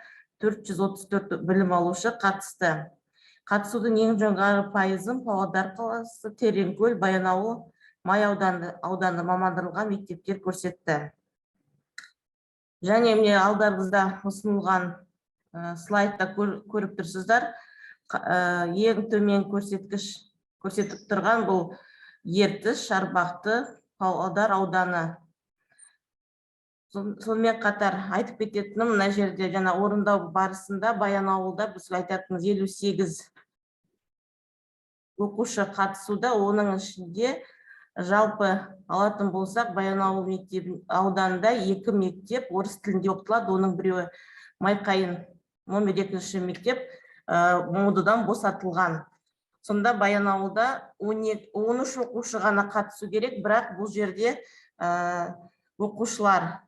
434 білім алушы қатысты. Қатысудың ең жоғары пайызын Павлодар қаласы, Тереңкөл, Баянауыл, Май ауданы мамандырылған мектептер көрсетті. Және міне алдарыңызда ұсынылған слайдта көріп тұрсыздар. Ең төмен көрсеткіш көрсетіп тұрған бұл Ертіс, Шарбақты, Павлодар ауданы. Сонымен қатар айтып кететінім, мына жерде жаңа орындау барысында Баянауылда біз айтатынымыз 58 оқушы қатысуда, оның ішінде жалпы алатын болсақ, Баянауыл мектебі ауданында 2 мектеп орыс тілінде оқытылады, оның біреуі Майқайын номер 2 мектеп модудан босатылған. Сонда Баянауылда 13 оқушы ғана қатысу керек, бірақ бұл жерде оқушылар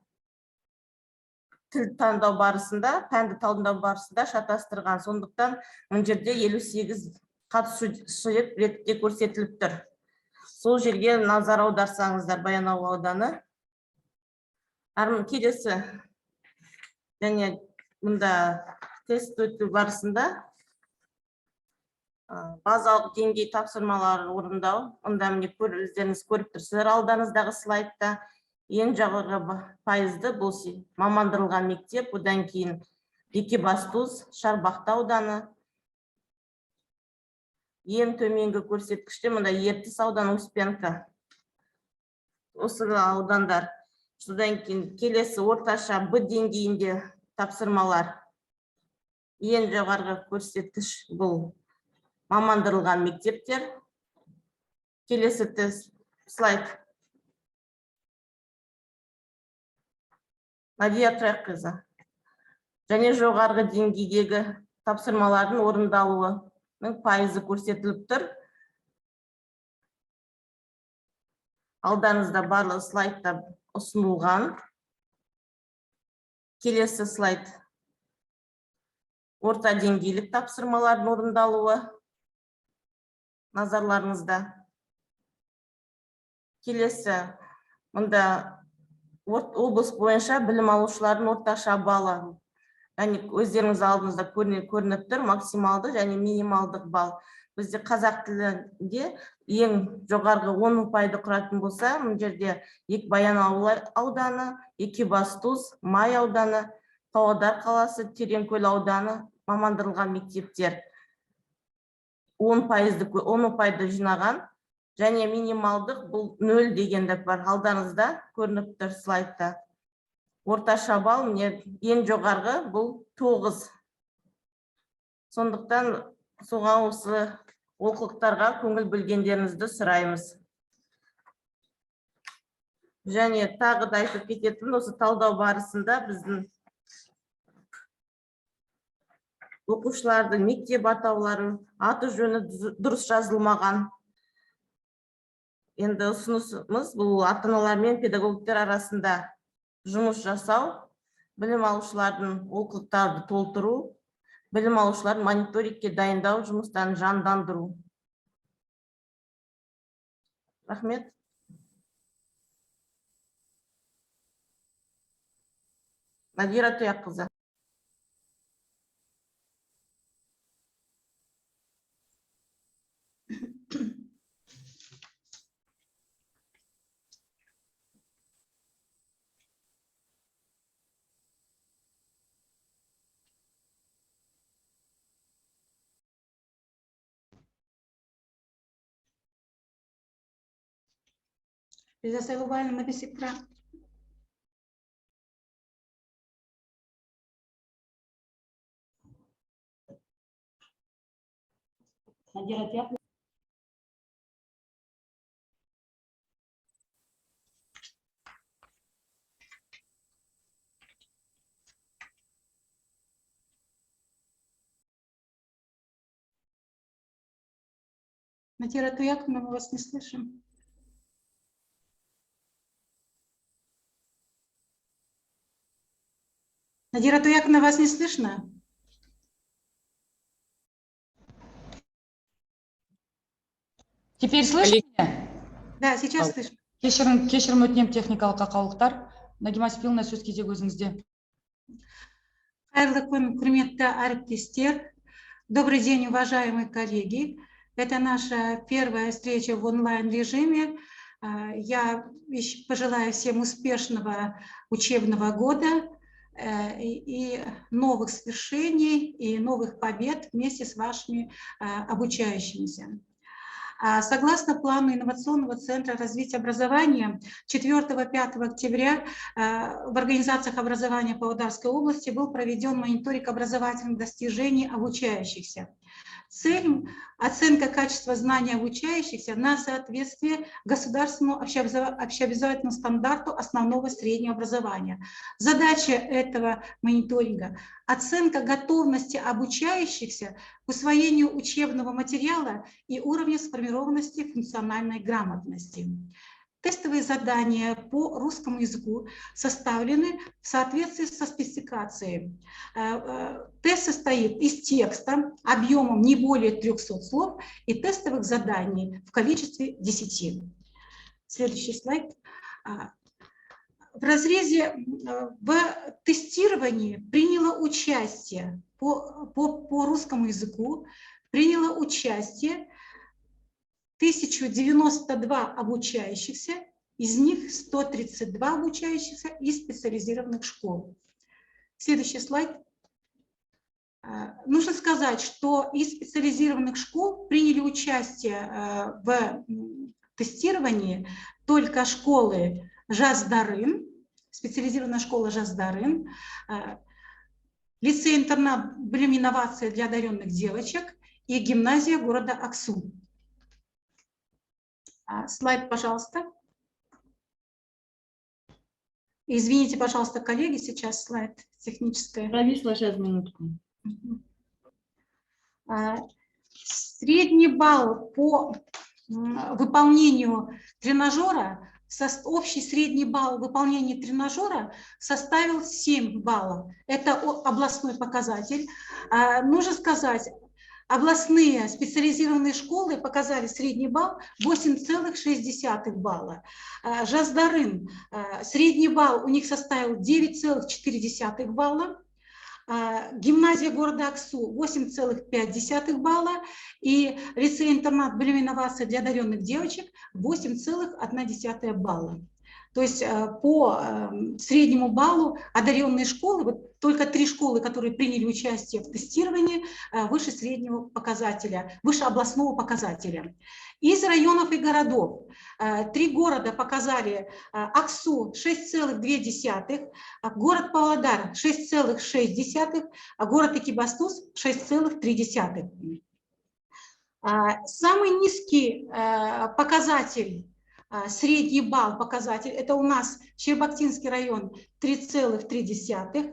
тіл таңдау барысында, пәнді таңдау барысында шатастырған. Сондықтан бұл жерде 58 қатысушы ретінде көрсетіліп тұр. Сол жерге назар аударсаңыздар, Баянауыл ауданы. Келесі және мұнда тест өту барысында базалық деңгей тапсырмаларын орындау. Мұнда өздеріңіз көріп тұрсыздар алдарыңыздағы слайдта. Ең жоғары пайызды бұл мамандырылған мектеп, одан кейін Екібастұз, Шарбақты ауданы. Ең төменгі көрсеткіште мұнда Ертіс ауданы, Успенка. Осы аудандар. Содан кейін келесі орташа Б деңгейінде тапсырмалар Ең жоғарғы көрсеткіш бұл мамандырылған мектептер. Келесі тест слайд. Надия Трекқызы. Және жоғарғы деңгейдегі тапсырмалардың орындалуының пайызы көрсетіліп тұр. Алдарыңызда барлық слайдта ұсынылған. Келесі слайд. Орта деңгейлік тапсырмалардың орындалуы назарларыңызда. Келесі, мұнда облыс бойынша білім алушылардың орташа балы. Яғни өздеріңіз алдыңызда көрініп тұр, максималды және минималдық бал. Бізде қазақ тілінде ең жоғарғы 10 ұпайды құратын болса, бұл жерде Баянауыл ауданы, Екібастұз, Май ауданы, Павлодар қаласы, Тереңкөл ауданы мамандырылған мектептер 10 ұпайды жинаған, және минималдық бұл 0 дегенді бар. Алдарыңызда көрініп тұр слайдта. Орташа бал ең жоғарғы бұл 9. Сондықтан соған осы олқылықтарға көңіл бөлгендеріңізді сұраймыз. Және тағы да айтып кететін, осы талдау барысында біздің оқушылардың мектеп атаулары, аты жөні дұрыс жазылмаған. Енді ұсынысымыз бұл ата-аналар мен педагогтер арасында жұмыс жасау, білім алушылардың олқылықтарды толтыру, білім алушылардың мониторингке дайындау жұмыстарын жандандыру. Рахмет. Надира Тұяққызы. Предоставляю на весь экран. Надира Тұяққызы. Надира Тұяқовна, мы вас не слышим. Надира Тұяқовна, вас не слышно? Теперь слышно меня? Да, сейчас слышно. Кешірім өтінем техникалық ақаулықтар. Нагима Спиловна, сөз кезегі өзіңізде. Қайырлы күн, құрметті әріптестер. Добрый день, уважаемые коллеги. Это наша первая встреча в онлайн-режиме. Я пожелаю всем успешного учебного года и новых свершений, и новых побед вместе с вашими обучающимися. Согласно плану Инновационного центра развития образования, 4-5 октября в организациях образования Павлодарской области был проведен мониторинг образовательных достижений обучающихся. Цель – оценка качества знаний обучающихся на соответствие государственному общеобразовательному стандарту основного среднего образования. Задача этого мониторинга – оценка готовности обучающихся к усвоению учебного материала и уровня сформированности функциональной грамотности. Тестовые задания по русскому языку составлены в соответствии со спецификацией. Тест состоит из текста объемом не более 300 слов и тестовых заданий в количестве 10. Следующий слайд. В разрезе в тестировании приняло участие по русскому языку, приняло участие 1092 обучающихся, из них 132 обучающихся из специализированных школ. Следующий слайд. Нужно сказать, что из специализированных школ приняли участие в тестировании только школы Жаздарын, специализированная школа Жаздарын, лицей-интернат «Блим инновации для одаренных девочек» и гимназия города Аксу. Слайд, пожалуйста. Извините, пожалуйста, коллеги, сейчас слайд техническое. Провисла сейчас минутку. Средний балл по выполнению тренажера, общий средний балл выполнения тренажера составил 7 баллов. Это областной показатель. Нужно сказать, областные специализированные школы показали средний балл 8,6 балла. Жаздарын средний балл у них составил 9,4 балла. Гимназия города Аксу 8,5 балла и лицей-интернат «Блим инновации для одаренных девочек 8,1 балла. То есть по среднему баллу одаренные школы, вот только 3 школы, которые приняли участие в тестировании, выше среднего показателя, выше областного показателя. Из районов и городов 3 города показали: Аксу 6,2, город Павлодар 6,6, город Экибастуз 6,3. Самый низкий показатель, средний балл показатель, это у нас Щербактинский район 3,3,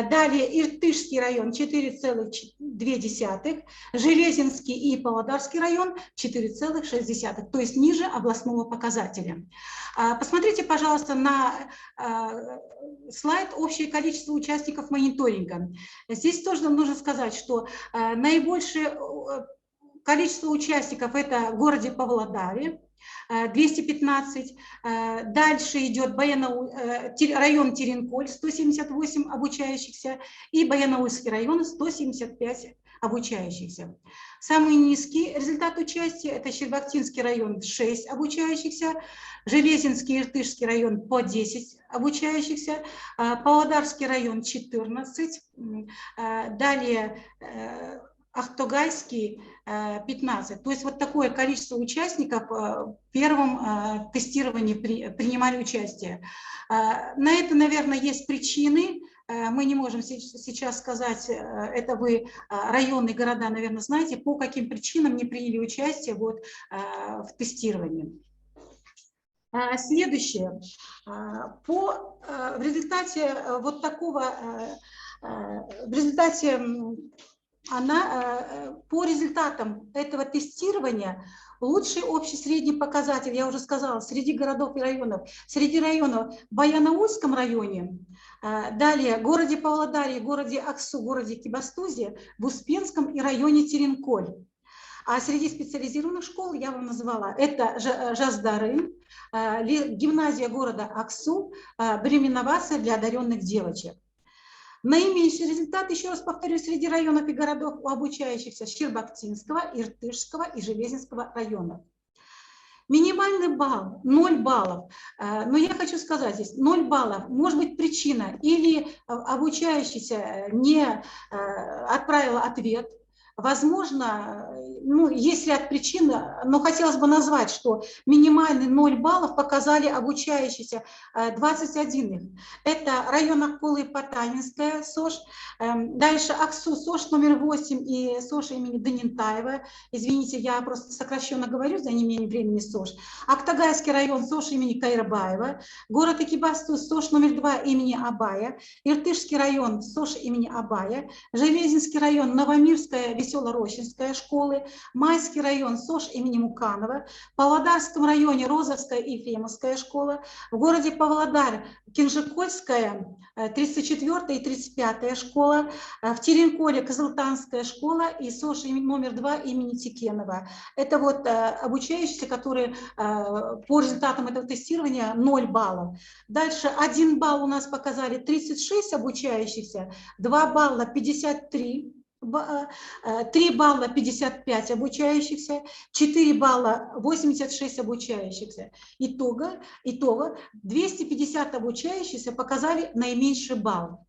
далее Иртышский район 4,2, Железинский и Павлодарский район 4,6, то есть ниже областного показателя. Посмотрите, пожалуйста, на слайд «Общее количество участников мониторинга». Здесь тоже нужно сказать, что наибольшее количество участников это в городе Павлодаре, 215. Дальше идет район Теренколь, 178 обучающихся, и Баянаульский район, 175 обучающихся. Самый низкий результат участия – это Щербактинский район, 6 обучающихся, Железинский и Иртышский район по 10 обучающихся, Павлодарский район 14, далее Ахтогайский 15. То есть вот такое количество участников в первом тестировании принимали участие. На это, наверное, есть причины. Мы не можем сейчас сказать, это вы районы, города, наверное, знаете, по каким причинам не приняли участие вот в тестировании. Следующее. В результате вот такого, в результате по результатам этого тестирования лучший общий средний показатель, я уже сказала, среди городов и районов. Среди районов в Баянаульском районе, далее в городе Павлодаре, городе Аксу, городе Экибастузе, в Успенском и районе Теренколь. А среди специализированных школ я вам назвала, это Жаздарын, гимназия города Аксу, «Блим инновации для одаренных девочек». Наименьший результат, еще раз повторю, среди районов и городов у обучающихся Щербактинского, Иртышского и Железинского районов. Минимальный балл 0 баллов, но я хочу сказать здесь, 0 баллов может быть причина, или обучающийся не отправил ответ. Возможно, есть ряд причин, но хотелось бы назвать, что минимальный 0 баллов показали обучающиеся 21. Это район Аккулы и Потанинская, СОЖ. Дальше Аксу, СОЖ номер 8 и СОЖ имени Данинтаева. Извините, я просто сокращенно говорю за неимением времени СОЖ. Актагайский район, СОЖ имени Кайрабаева. Город Экибастуз, СОЖ номер 2 имени Абая. Иртышский район, СОЖ имени Абая. Железинский район, Новомирская, Весело-Рощинская школы, Майский район, СОЖ имени Муканова, в Павлодарском районе Розовская и Ефремовская школа, в городе Павлодар Кинжикольская, 34-я и 35-я школа, в Теренколе Кызылтанская школа и СОЖ номер 2 имени Тикенова. Это вот обучающиеся, которые по результатам этого тестирования 0 баллов. Дальше 1 балл у нас показали 36 обучающихся, 2 балла 53. 3 балла 55 обучающихся, 4 балла 86 обучающихся. Итого 250 обучающихся показали наименьший балл.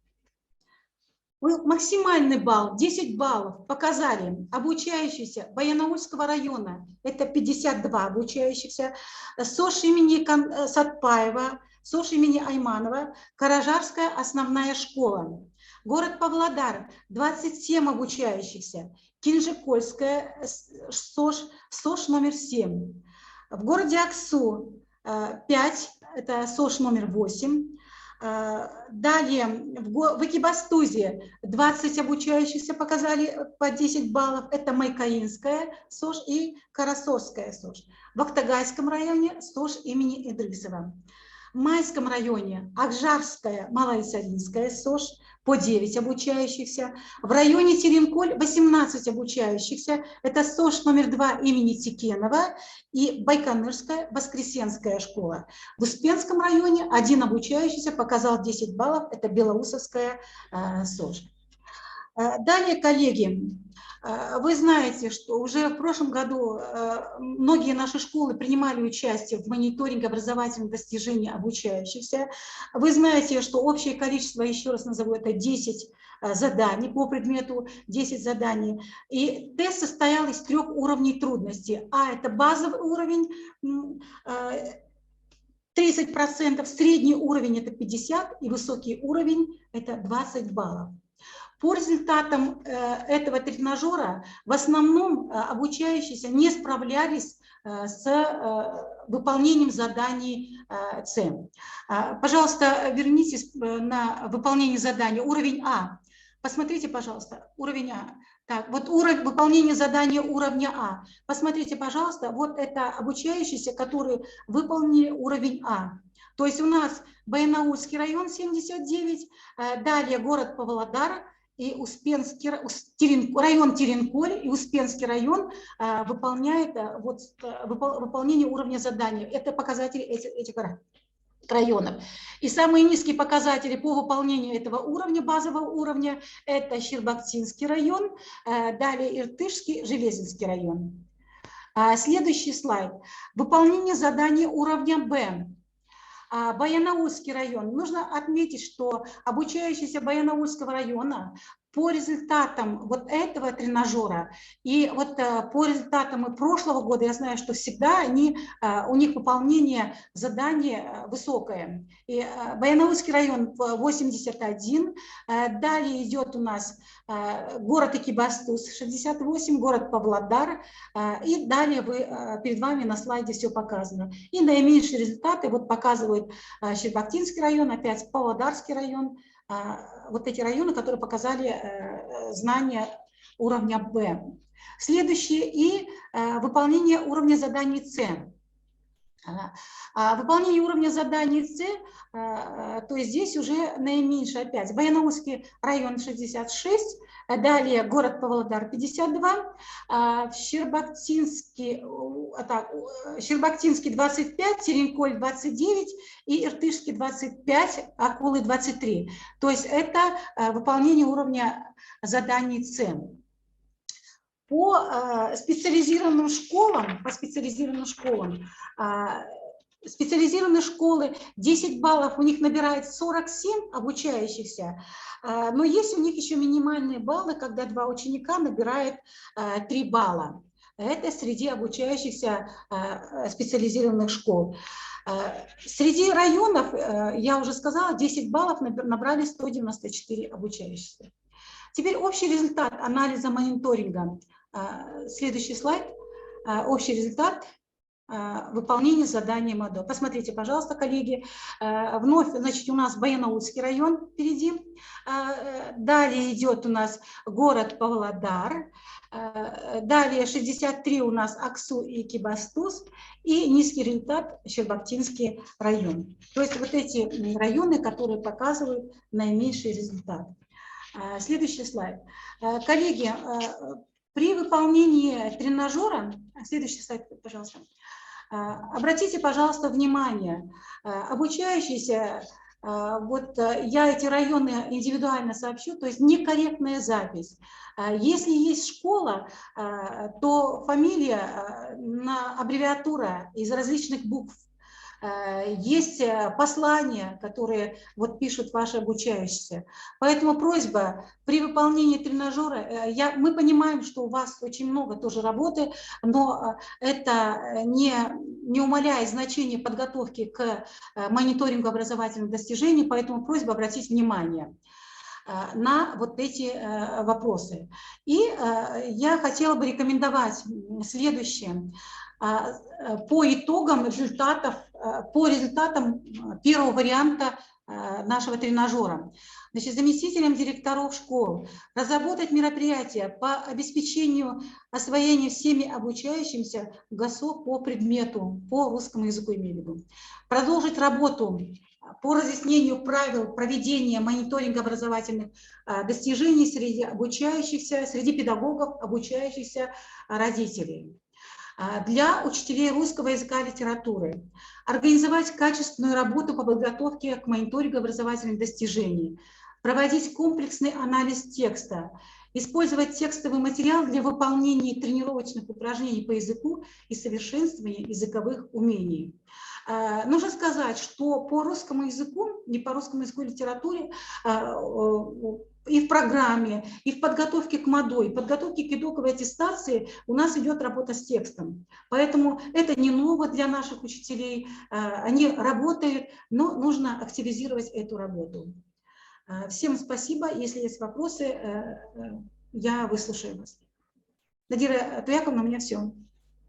Максимальный балл 10 баллов показали обучающиеся Баянаульского района, это 52 обучающихся, СОЖ имени Сатпаева, СОЖ имени Айманова, Каражарская основная школа. Город Павлодар 27 обучающихся. Кинжикольская СОЖ номер 7. В городе Аксу 5, это СОЖ номер 8. Далее в Экибастузе 20 обучающихся показали по 10 баллов. Это Майкаинская СОЖ и Карасорская СОЖ. В Актагайском районе СОЖ имени Идрисова. В Майском районе Акжарская, Малоисаринская СОЖ по 9 обучающихся. В районе Теренколь 18 обучающихся. Это СОЖ номер 2 имени Тикенова и Байконурская Воскресенская школа. В Успенском районе 1 обучающийся показал 10 баллов. Это Белоусовская СОЖ. Далее, коллеги, вы знаете, что уже в прошлом году многие наши школы принимали участие в мониторинге образовательных достижений обучающихся. Вы знаете, что общее количество, еще раз назову, это 10 заданий по предмету, 10 заданий. И тест состоял из 3 уровней трудности. А это базовый уровень, 30%, средний уровень это 50% и высокий уровень это 20 баллов. По результатам этого тренажера в основном обучающиеся не справлялись с выполнением заданий С. Пожалуйста, вернитесь на выполнение задания. Уровень А. Посмотрите, пожалуйста, уровень А. Так, вот уровень выполнения задания уровня А. Посмотрите, пожалуйста, вот это обучающиеся, которые выполнили уровень А. То есть у нас Баянаульский район 79, далее город Павлодар, и Успенский район Теренколь и Успенский район выполняет выполнение уровня задания. Это показатели этих районов. И самые низкие показатели по выполнению этого уровня, базового уровня, это Щербактинский район, далее Иртышский, Железинский район. Следующий слайд. Выполнение задания уровня Б. Баянаульский район. Нужно отметить, что обучающиеся Баянаульского района по результатам вот этого тренажера и вот по результатам и прошлого года, я знаю, что всегда у них выполнение задания высокое. И Баянаульский район 81, далее идет у нас город Экибастуз 68, город Павлодар, и далее перед вами на слайде все показано. И наименьшие результаты вот показывают Щербактинский район, опять Павлодарский район, вот эти районы, которые показали знания уровня Б. Следующее и выполнение уровня заданий С. Выполнение уровня заданий С, то есть здесь уже наименьшее опять. Баянаульский район 66, далее город Павлодар 52, Щербактинский 25, Теренколь 29 и Иртышский 25, Акулы 23. То есть это выполнение уровня заданий С. По специализированным школам, специализированные школы 10 баллов, у них набирает 47 обучающихся, но есть у них еще минимальные баллы, когда 2 ученика набирают 3 балла. Это среди обучающихся специализированных школ. Среди районов, я уже сказала, 10 баллов набрали 194 обучающихся. Теперь общий результат анализа мониторинга. Следующий слайд. Общий результат выполнения задания МАДО. Посмотрите, пожалуйста, коллеги. Вновь, значит, у нас Баянаульский район впереди. Далее идет у нас город Павлодар. Далее 63 у нас Аксу и Экибастуз. И низкий результат Щербактинский район. То есть вот эти районы, которые показывают наименьший результат. Следующий слайд. Коллеги, при выполнении тренажера, следующий слайд, пожалуйста, обратите, пожалуйста, внимание, обучающиеся, вот я эти районы индивидуально сообщу, то есть некорректная запись. Если есть школа, то фамилия, аббревиатура из различных букв. Есть послания, которые вот пишут ваши обучающиеся. Поэтому просьба при выполнении тренажера, мы понимаем, что у вас очень много тоже работы, но это не умаляет значение подготовки к мониторингу образовательных достижений, поэтому просьба обратить внимание. на вот эти вопросы. И я хотела бы рекомендовать следующее. По итогам результатов, по результатам первого варианта нашего тренажера. Значит, заместителям директоров школ разработать мероприятия по обеспечению освоения всеми обучающимся ГОСов по предмету, по русскому языку имею в виду. Продолжить работу по разъяснению правил проведения мониторинга образовательных достижений среди обучающихся, среди педагогов, обучающихся родителей. Для учителей русского языка и литературы организовать качественную работу по подготовке к мониторингу образовательных достижений, проводить комплексный анализ текста, использовать текстовый материал для выполнения тренировочных упражнений по языку и совершенствования языковых умений. Нужно сказать, что по русскому языку, не по русскому языку и литературе, и в программе, и в подготовке к МАДО, и в подготовке к итоговой аттестации у нас идет работа с текстом. Поэтому это не ново для наших учителей, они работают, но нужно активизировать эту работу. Всем спасибо. Если есть вопросы, я выслушаю вас. Надира Туяковна, у меня все.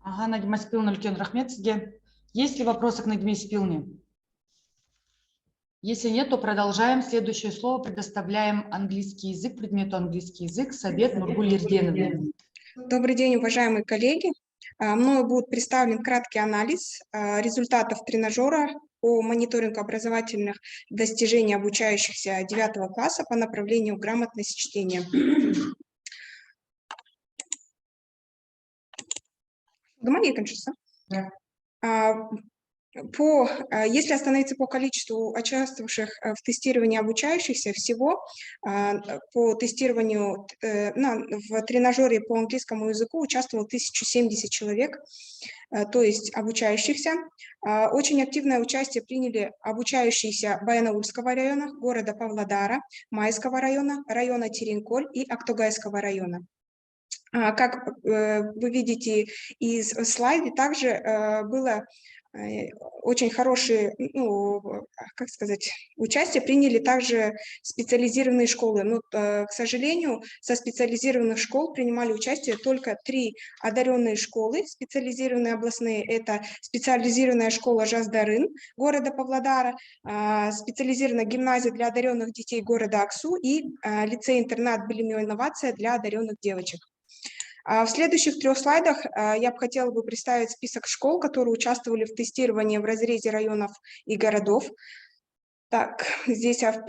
Ага, Надима Спиловна, үлкен рахмет сізге. Есть ли вопросы к Надиме Спиловне? Если нет, то продолжаем. Следующее слово предоставляем английский язык, предмету английский язык, Совет Нургуль Ерденовне. Добрый день, уважаемые коллеги. Мною будет представлен краткий анализ результатов тренажера по мониторингу образовательных достижений обучающихся 9 класса по направлению грамотность чтения. Если остановиться по количеству участвовавших в тестировании обучающихся, всего по тестированию в тренажере по английскому языку участвовало 1070 человек, то есть обучающихся. Очень активное участие приняли обучающиеся Баянаульского района, города Павлодара, Майского района, района Теренколь и Актогайского района. Как вы видите из слайда, также было очень хорошие, как сказать, участие приняли также специализированные школы. Но, к сожалению, со специализированных школ принимали участие только 3 одаренные школы, специализированные областные. Это специализированная школа Жаздарын города Павлодара, специализированная гимназия для одаренных детей города Аксу и лицей-интернат «Билим и инновация» для одаренных девочек. В следующих 3 слайдах я бы хотела представить список школ, которые участвовали в тестировании в разрезе районов и городов. Так, здесь в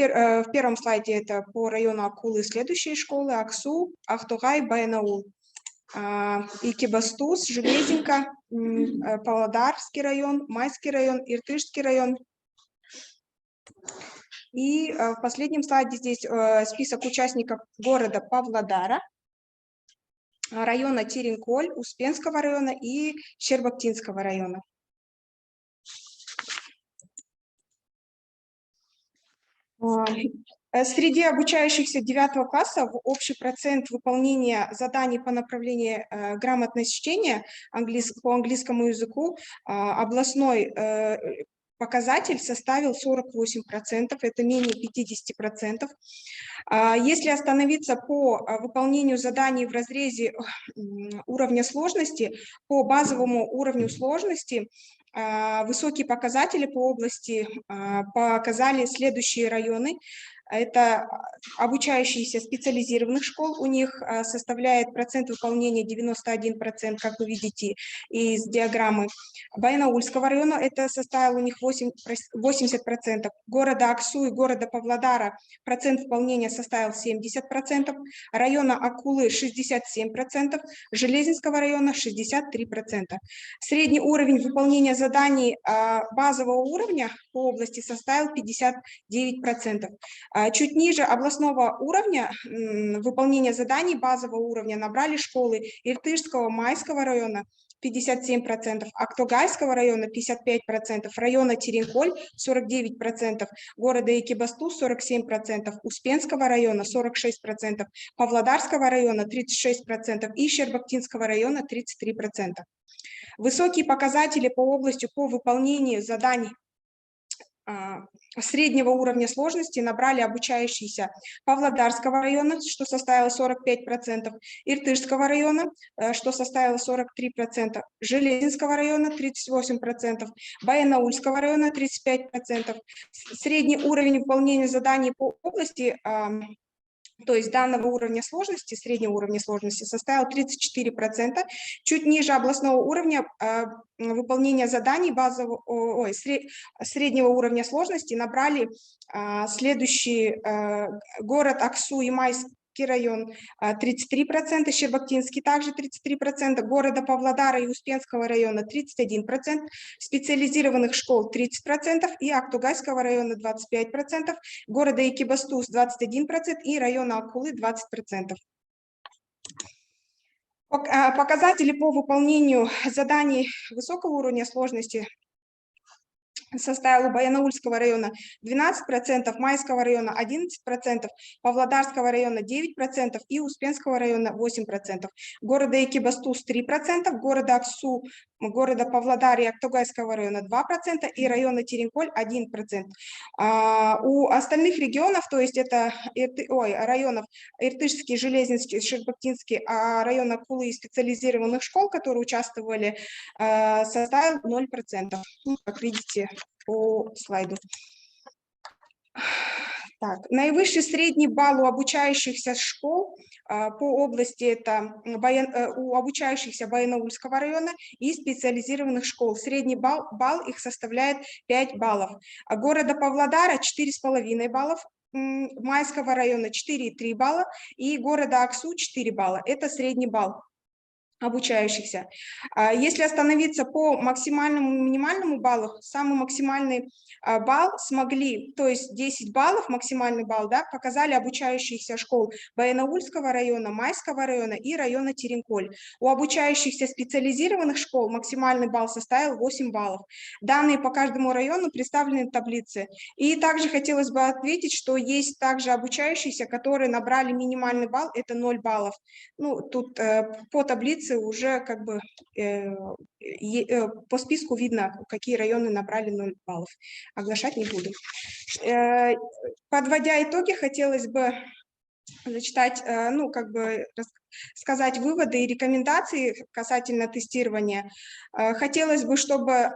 первом слайде это по району Акулы следующие школы: Аксу, Ахтогай, Баянаул, Экибастуз, Железинка, Павлодарский район, Майский район, Иртышский район. И в последнем слайде здесь список участников города Павлодара, района Теренколь, Успенского района и Щербактинского района. Среди обучающихся 9 класса общий процент выполнения заданий по направлению грамотность чтения по английскому языку областной показатель составил 48%, это менее 50%. Если остановиться по выполнению заданий в разрезе уровня сложности, по базовому уровню сложности высокие показатели по области показали следующие районы. Это обучающиеся специализированных школ, у них составляет процент выполнения 91%, как вы видите из диаграммы. Баянаульского района это составило у них 80%. Города Аксу и города Павлодара процент выполнения составил 70%. Района Акулы 67%, Железинского района 63%. Средний уровень выполнения заданий базового уровня по области составил 59%. Чуть ниже областного уровня выполнения заданий базового уровня набрали школы Иртышского, Майского района 57%, Актогайского района 55%, района Теренколь 49%, города Экибастуз 47%, Успенского района 46%, Павлодарского района 36% и Щербактинского района 33%. Высокие показатели по области по выполнению заданий среднего уровня сложности набрали обучающиеся Павлодарского района, что составило 45%, Иртышского района, что составило 43%, Железинского района 38%, Баянаульского района 35%. Средний уровень выполнения заданий по области, то есть данного уровня сложности, среднего уровня сложности, составил 34%, чуть ниже областного уровня выполнения заданий среднего уровня сложности набрали следующие: город Аксу и Майский район 33%, Щербактинский также 33%, города Павлодара и Успенского района 31%, специализированных школ 30% и Актугайского района 25%, города Экибастуз 21% и района Акулы 20%. Показатели по выполнению заданий высокого уровня сложности составил у Баянаульского района 12%, Майского района 11%, Павлодарского района 9% и Успенского района 8%. Города Экибастуз 3%, города Аксу, города Павлодар и Актугайского района 2% и района Теренколь 1%. У остальных регионов, то есть это районов Иртышский, Железинский, Щербактинский, а район Акулы и специализированных школ, которые участвовали, составил 0%. Ну, как видите по слайду. Так, наивысший средний балл у обучающихся школ по области это у обучающихся Баянаульского района и специализированных школ. Средний балл их составляет 5 баллов. А города Павлодара 4,5 баллов, Майского района 4,3 балла и города Аксу 4 балла. Это средний балл обучающихся. Если остановиться по максимальному и минимальному баллу, самый максимальный балл смогли, то есть 10 баллов, максимальный балл, да, показали обучающихся школ Баянаульского района, Майского района и района Теренколь. У обучающихся специализированных школ максимальный балл составил 8 баллов. Данные по каждому району представлены в таблице. И также хотелось бы ответить, что есть также обучающиеся, которые набрали минимальный балл, это 0 баллов. Ну, тут по таблице уже как бы по списку видно, какие районы набрали 0 баллов. Оглашать не буду. Подводя итоги, хотелось бы зачитать, ну, как бы сказать выводы и рекомендации касательно тестирования. Хотелось бы, чтобы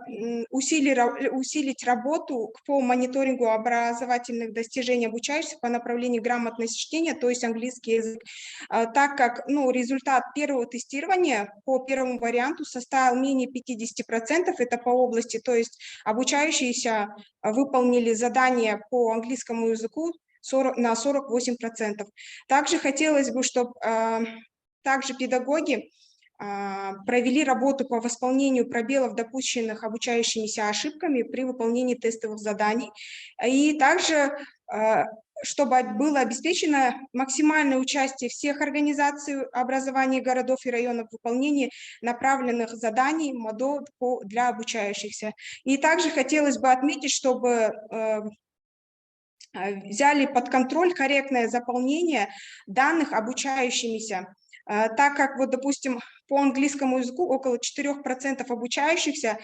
усилить работу по мониторингу образовательных достижений обучающихся по направлению грамотность чтения, то есть английский язык, так как, ну, результат первого тестирования по первому варианту составил менее 50%, это по области, то есть обучающиеся выполнили задания по английскому языку на 48%. Также хотелось бы, чтобы также педагоги провели работу по восполнению пробелов, допущенных обучающимися ошибками при выполнении тестовых заданий. И также, чтобы было обеспечено максимальное участие всех организаций образования городов и районов в выполнении направленных заданий МОДО для обучающихся. И также хотелось бы отметить, чтобы взяли под контроль корректное заполнение данных обучающимися, так как, вот, допустим, по английскому языку около 4% обучающихся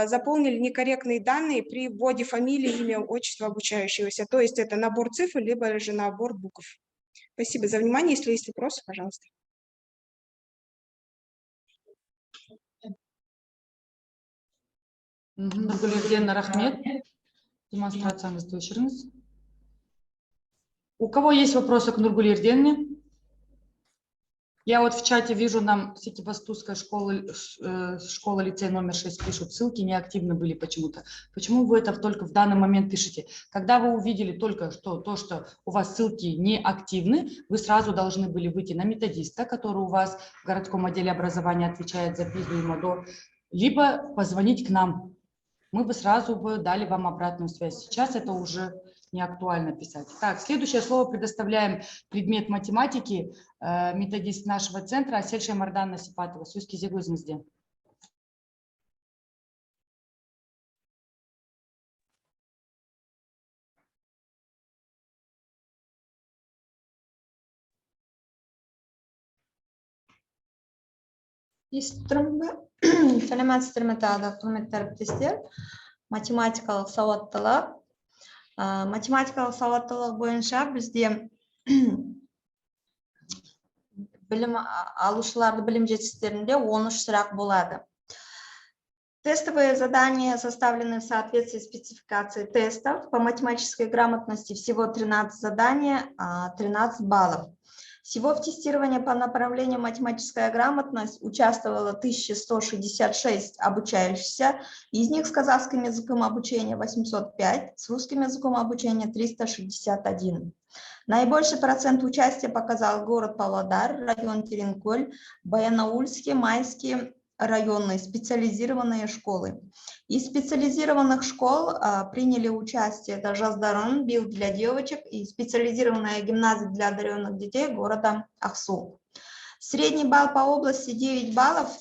заполнили некорректные данные при вводе фамилии, имя, отчества обучающегося, то есть это набор цифр, либо же набор букв. Спасибо за внимание. Если есть вопросы, пожалуйста. Рахмет. Демонстрацияңызды өшіріңіз. У кого есть вопросы к Нургуле Ерденовне? Я вот в чате вижу, нам с Экибастузской школы лицей номер 6 пишут, ссылки неактивны были почему-то. Почему вы это только в данный момент пишете? Когда вы увидели только что то, что у вас ссылки не активны, вы сразу должны были выйти на методиста, который у вас в городском отделе образования отвечает за ПИЗу и МОДО, либо позвонить к нам. Мы бы сразу дали вам обратную связь. Сейчас это уже не актуально писать. Так, следующее слово предоставляем предмет математики, методист нашего центра Асель Шаймардан Насипатова. Сөз кезегі өзіңізде. Сәлеметсіздер ме тағы да құрметті әріптестер. Математикалық сауаттылық Математикалық сауаттылық бойынша бізде білім алушыларды білім жетістіктерінде 13 сұрақ болады. Тестовые задания составлены в соответствии с спецификацией тестов. По математической грамотности всего 13 заданий, 13 баллов. Всего в тестировании по направлению математическая грамотность участвовало 1166 обучающихся. Из них с казахским языком обучения 805, с русским языком обучения 361. Наибольший процент участия показал город Павлодар, район Теренколь, Баянаульский, Майский, районные специализированные школы. Из специализированных школ приняли участие это Жаздарын, Бил для девочек и специализированная гимназия для одаренных детей города Ахсу. Средний балл по области 9 баллов.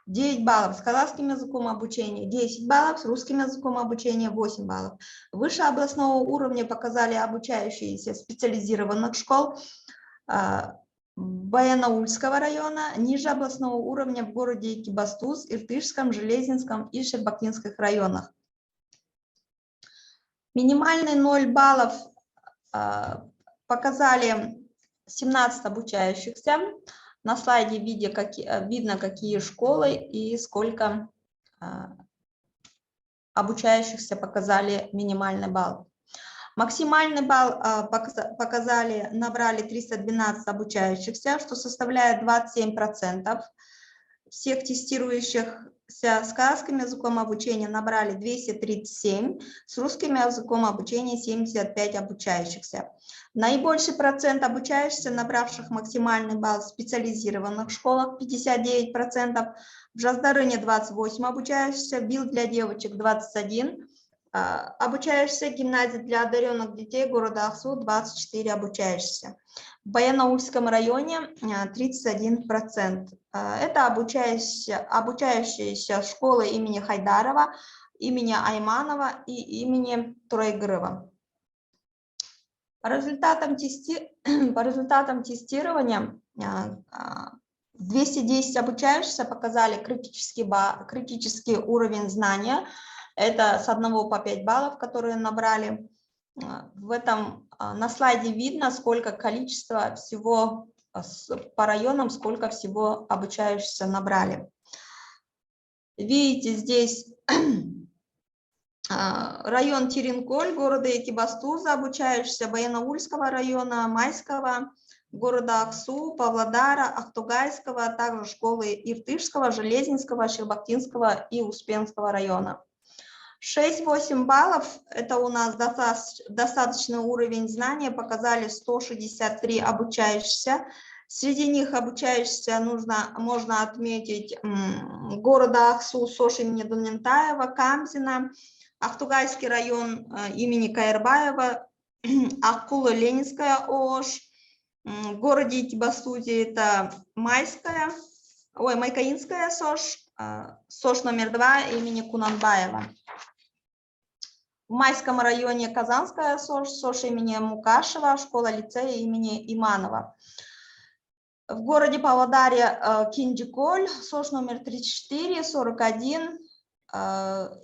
9 баллов с казахским языком обучения, 10 баллов с русским языком обучения, 8 баллов. Выше областного уровня показали обучающиеся специализированных школ Баянаульского района, ниже областного уровня в городе Экибастуз, Иртышском, Железинском и Шербакинских районах. Минимальный 0 баллов показали 17 обучающихся. На слайде видно, какие школы и сколько обучающихся показали минимальный балл. Максимальный балл набрали 312 обучающихся, что составляет 27%. Всех тестирующихся с казахским языком обучения набрали 237, с русским языком обучения 75 обучающихся. Наибольший процент обучающихся, набравших максимальный балл в специализированных школах, 59%, в Жаздарыне 28 обучающихся, Бил для девочек 21, обучающихся гимназии для одаренных детей города Ахсу 24 обучающихся. В Баянаульском районе 31%. Это обучающиеся школы имени Хайдарова, имени Айманова и имени Тройгырова. По результатам тестирования 210 обучающихся показали критический уровень знания. Это с 1 по 5 баллов, которые набрали. На слайде видно, сколько количество всего по районам, сколько всего обучающихся набрали. Видите, здесь район Теренколь, города Экибастуза, обучающихся Баянаульского района, Майского, города Аксу, Павлодара, Ахтугайского, а также школы Иртышского, Железинского, Щербактинского и Успенского района. 6-8 баллов, это у нас достаточный уровень знания, показали 163 обучающихся. Среди них обучающихся можно отметить города Ахсу, СОШ имени Дунентаева, Камзина, Ахтугайский район имени Каирбаева, Аккула, Ленинская ООШ, в городе Экибастузе это Майкаинская СОШ, СОШ номер 2 имени Кунанбаева. В Майском районе Казанская СОШ, СОШ имени Мукашева, школа-лицея имени Иманова. В городе Павлодаре Кинджиколь, СОШ номер 34, 41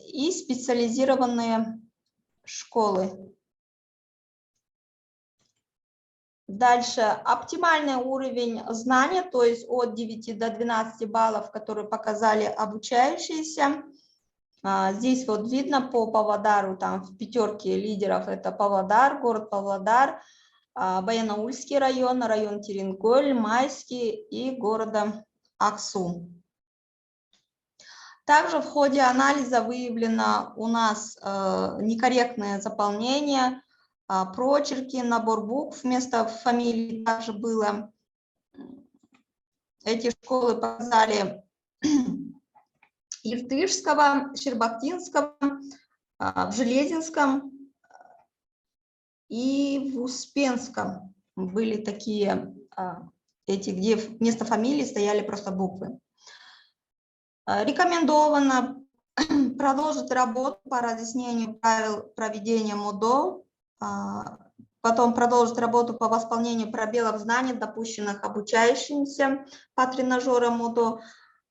и специализированные школы. Дальше оптимальный уровень знания, то есть от 9 до 12 баллов, которые показали обучающиеся. Здесь вот видно по Павлодару, там в пятерке лидеров это Павлодар, город Павлодар, Баянаульский район, район Теренколь, Майский и города Аксу. Также в ходе анализа выявлено у нас некорректное заполнение, прочерки, набор букв вместо фамилии также было. Эти школы показали Иртышского, Щербактинского, в Железинском и в Успенском были такие, где вместо фамилии стояли просто буквы. Рекомендовано продолжить работу по разъяснению правил проведения МУДО, потом продолжить работу по восполнению пробелов знаний, допущенных обучающимся по тренажерам МУДО,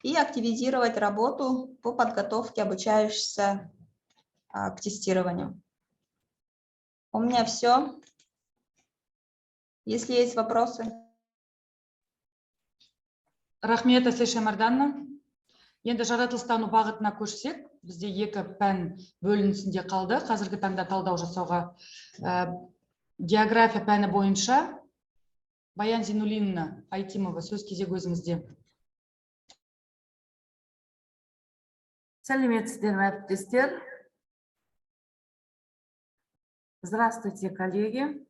и активизировать работу по подготовке обучающихся к тестированию. У меня все. Если есть вопросы. Рахмет, Әсел Шаймарданна. Енді жаратылыстану бағытына көшсек, бізде екі пән бөлінісінде қалды. Қазіргі таңда талдау жасауға география пәні бойынша Баян Зинуллина Айтимова, сөз кезегі өзіңізде. Сәлеметсіздер ме, әріптестер? Здравствуйте, коллеги.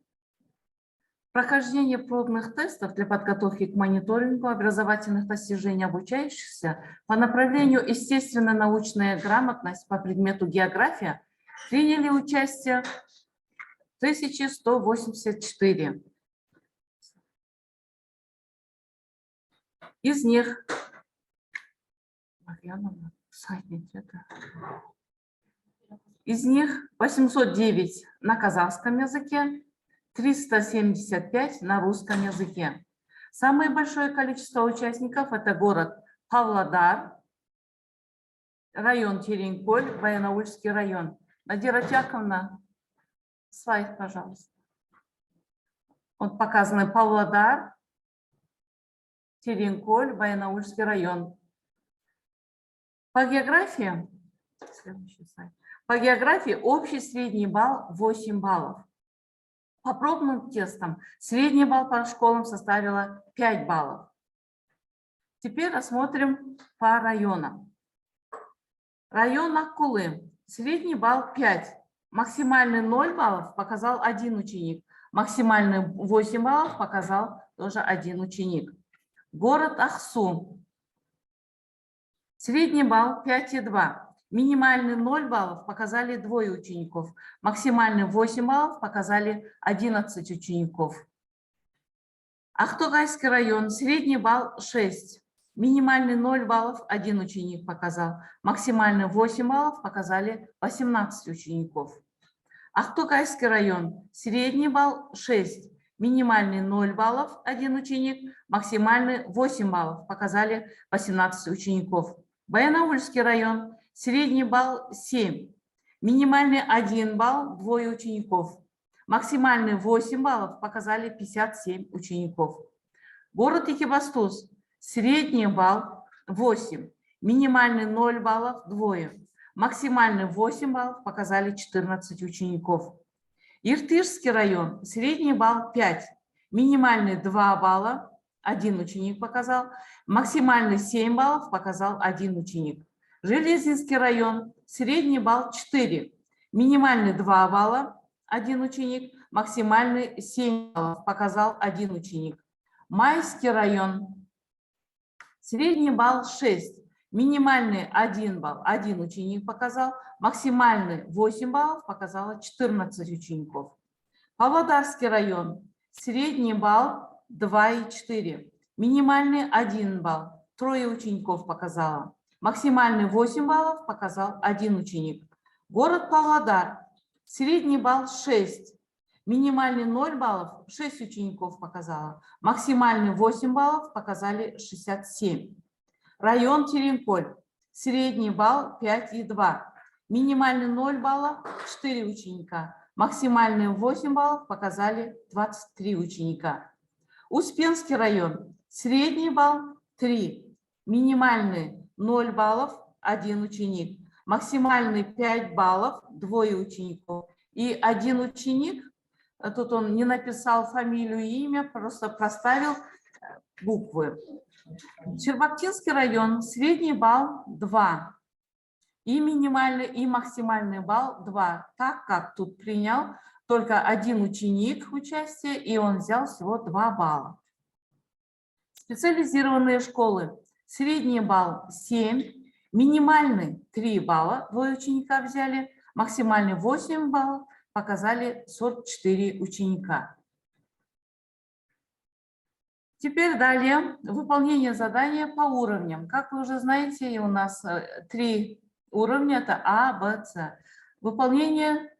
Прохождение пробных тестов для подготовки к мониторингу образовательных достижений обучающихся по направлению естественная научная грамотность по предмету география приняли участие 1184. Из них 809 на казахском языке, 375 на русском языке. Самое большое количество участников – это город Павлодар, район Тереньполь, Баянаульский район. Надира Тяковна, слайд, пожалуйста. Вот показаны Павлодар, Тереньполь, Баянаульский район. По географии, следующий слайд. По географии общий средний балл 8 баллов. По пробным тестам средний балл по школам составила 5 баллов. Теперь рассмотрим по районам. Район Аккулы. Средний балл 5. Максимальный 0 баллов показал один ученик. Максимальный 8 баллов показал тоже один ученик. Город Ахсу. Средний балл 5,2. Минимальный 0 баллов показали двое учеников. Максимальный 8 баллов показали 11 учеников. Ахтогайский район. Средний балл 6. Минимальный 0 баллов один ученик показал. Максимальный 8 баллов показали 18 учеников. Ахтогайский район. Средний балл 6. Минимальный 0 баллов один ученик. Максимальный 8 баллов показали 18 учеников. Баянаульский район. Средний балл 7. Минимальный 1 балл двое учеников. Максимальный 8 баллов показали 57 учеников. Город Экибастуз. Средний балл 8. Минимальный 0 баллов двое. Максимальный 8 баллов показали 14 учеников. Иртышский район. Средний балл 5. Минимальный 2 балла. Один ученик показал. Максимальный 7 баллов показал один ученик. Железинский район. Средний балл 4. Минимальный 2 балла. Один ученик. Максимальный 7 баллов показал один ученик. Майский район. Средний балл 6. Минимальный 1 балл. Один ученик показал. Максимальный 8 баллов показало 14 учеников. Павлодарский район. Средний балл 2,4. Минимальный 1 балл. Трое учеников показало. Максимальный 8 баллов показал один ученик. Город Павлодар. Средний балл 6. Минимальный 0 баллов 6 учеников показало. Максимальный 8 баллов показали 67. Район Тереньполь. Средний балл 5,2. Минимальный 0 баллов 4 ученика. Максимальный 8 баллов показали 23 ученика. Успенский район. Средний балл 3. Минимальный 0 баллов 1 ученик. Максимальный 5 баллов двое учеников. И один ученик, тут он не написал фамилию и имя, просто проставил буквы. Щербактинский район. Средний балл 2. И минимальный, и максимальный балл 2. Так как тут принял только один ученик участие, и он взял всего 2 балла. Специализированные школы. Средний балл 7, минимальный 3 балла, двое ученика взяли, максимальный 8 баллов показали 44 ученика. Теперь далее выполнение задания по уровням. Как вы уже знаете, у нас 3 уровня, это А, Б, С. Выполнение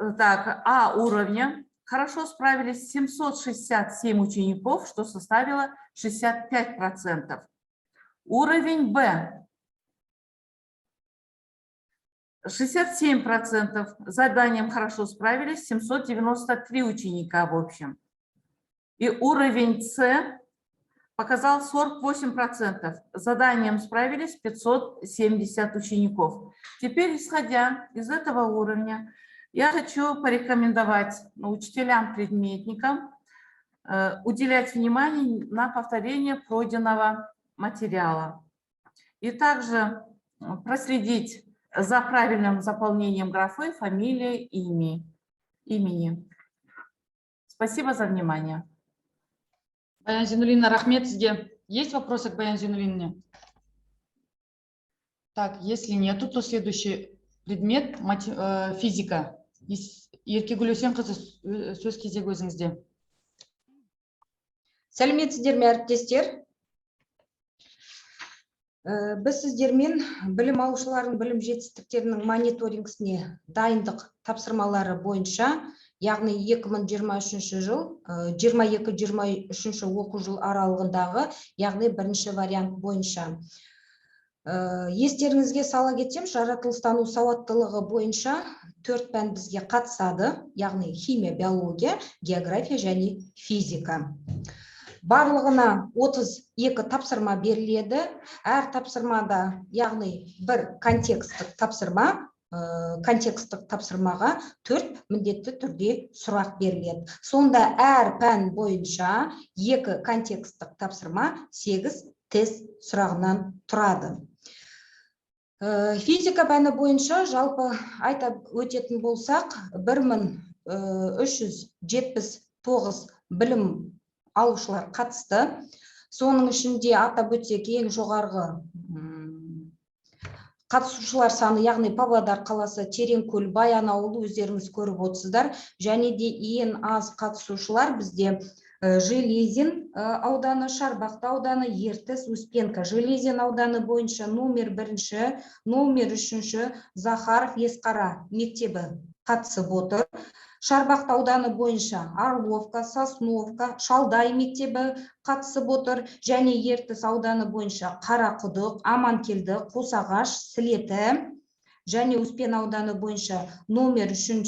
А уровня. Хорошо справились 767 учеников, что составило 65%. Уровень Б. 67% заданием хорошо справились, 793 ученика в общем. И уровень С показал 48%. Заданием справились 570 учеников. Теперь, исходя из этого уровня, я хочу порекомендовать учителям-предметникам уделять внимание на повторение пройденного материала. И также проследить за правильным заполнением графы фамилии и имени. Спасибо за внимание. Баян Зинуллина, рахмет сізге. Есть вопросы к Баян Зинуллине? Так, если нету, то следующий предмет физика. Еркегүл Өсенқызы, сөз кезегі өзіңізде. Сәлеметсіздер ме, әріптестер? Біз сіздермен білім алушылардың білім жетістіктерінің мониторингісіне дайындық тапсырмалары бойынша, яғни 2023 жыл, 22-23 оқу жыл аралығындағы, яғни бірінші вариант бойынша. Естеріңізге сала кетсем, жаратылыстану сауаттылығы бойынша 4 пән бізге қатысады, яғни химия, биология, география және физика. Барлығына 32 тапсырма беріледі. Әр тапсырмада, яғни бір контексттік тапсырма, контексттік тапсырмаға 4 міндетті түрде сұрақ беріледі. Сонда әр пән бойынша 2 контексттік тапсырма 8 тест сұрағынан тұрады. Физика пәні бойынша жалпы айтып өтетін болсақ, 1379 білім алушылар қатысты. Соның ішінде атап өтсек, ең жоғарғы қатысушылар саны, яғни Павлодар қаласы, Тереңкөл, Баянауыл өздеріңіз көріп отырсыздар. Және де ең аз қатысушылар бізде Железин ауданы, Шарбақты ауданы, Ертіс, Успенка. Железин ауданы бойынша номер 1, номер 3 Захаров Есқара мектебі қатысып отыр. Шарбақты ауданы бойынша Орловка, Сосновка, Шалдай мектебі қатысып отыр. Және Ертіс ауданы бойынша Қарақұдық, Аманкелді, Қосағаш, Сілеті. Және Успен ауданы бойынша номер 3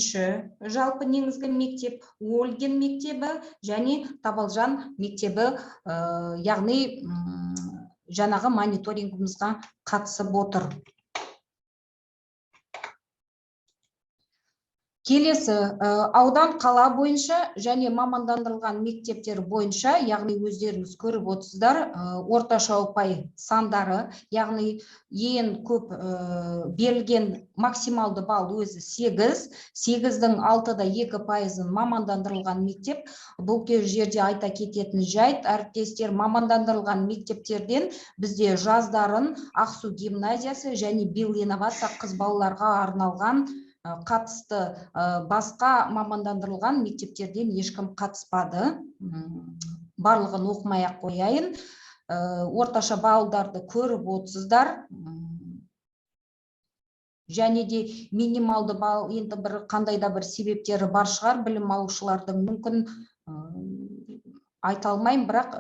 жалпы негізгі мектеп Ольген мектебі және Табалжан мектебі, яғни жаңағы мониторингімізға қатысып отыр. Келесі, аудан қала бойынша және мамандандырылған мектептер бойынша, яғни өздеріңіз көріп отырсыздар, орташа ұпай сандары, яғни ең көп берілген максималды балл өзі 8, 8-дің 6-да 2% мамандандырылған мектеп. Бұл жерде айта кететін жайт, әріптестер, мамандандырылған мектептерден бізде жаздарын Ақсу гимназиясы және Билл инновация қыз балаларға арналған қатысты. Басқа мамандандырылған мектептерден ешкім қатыспады. Барлығын оқымай-ақ қояйын. Орташа балдарды көріп отырсыздар. Және де минималды балл, енді бір қандай да бір себептері бар шығар, білім алушылардың мүмкін айта алмайым, бірақ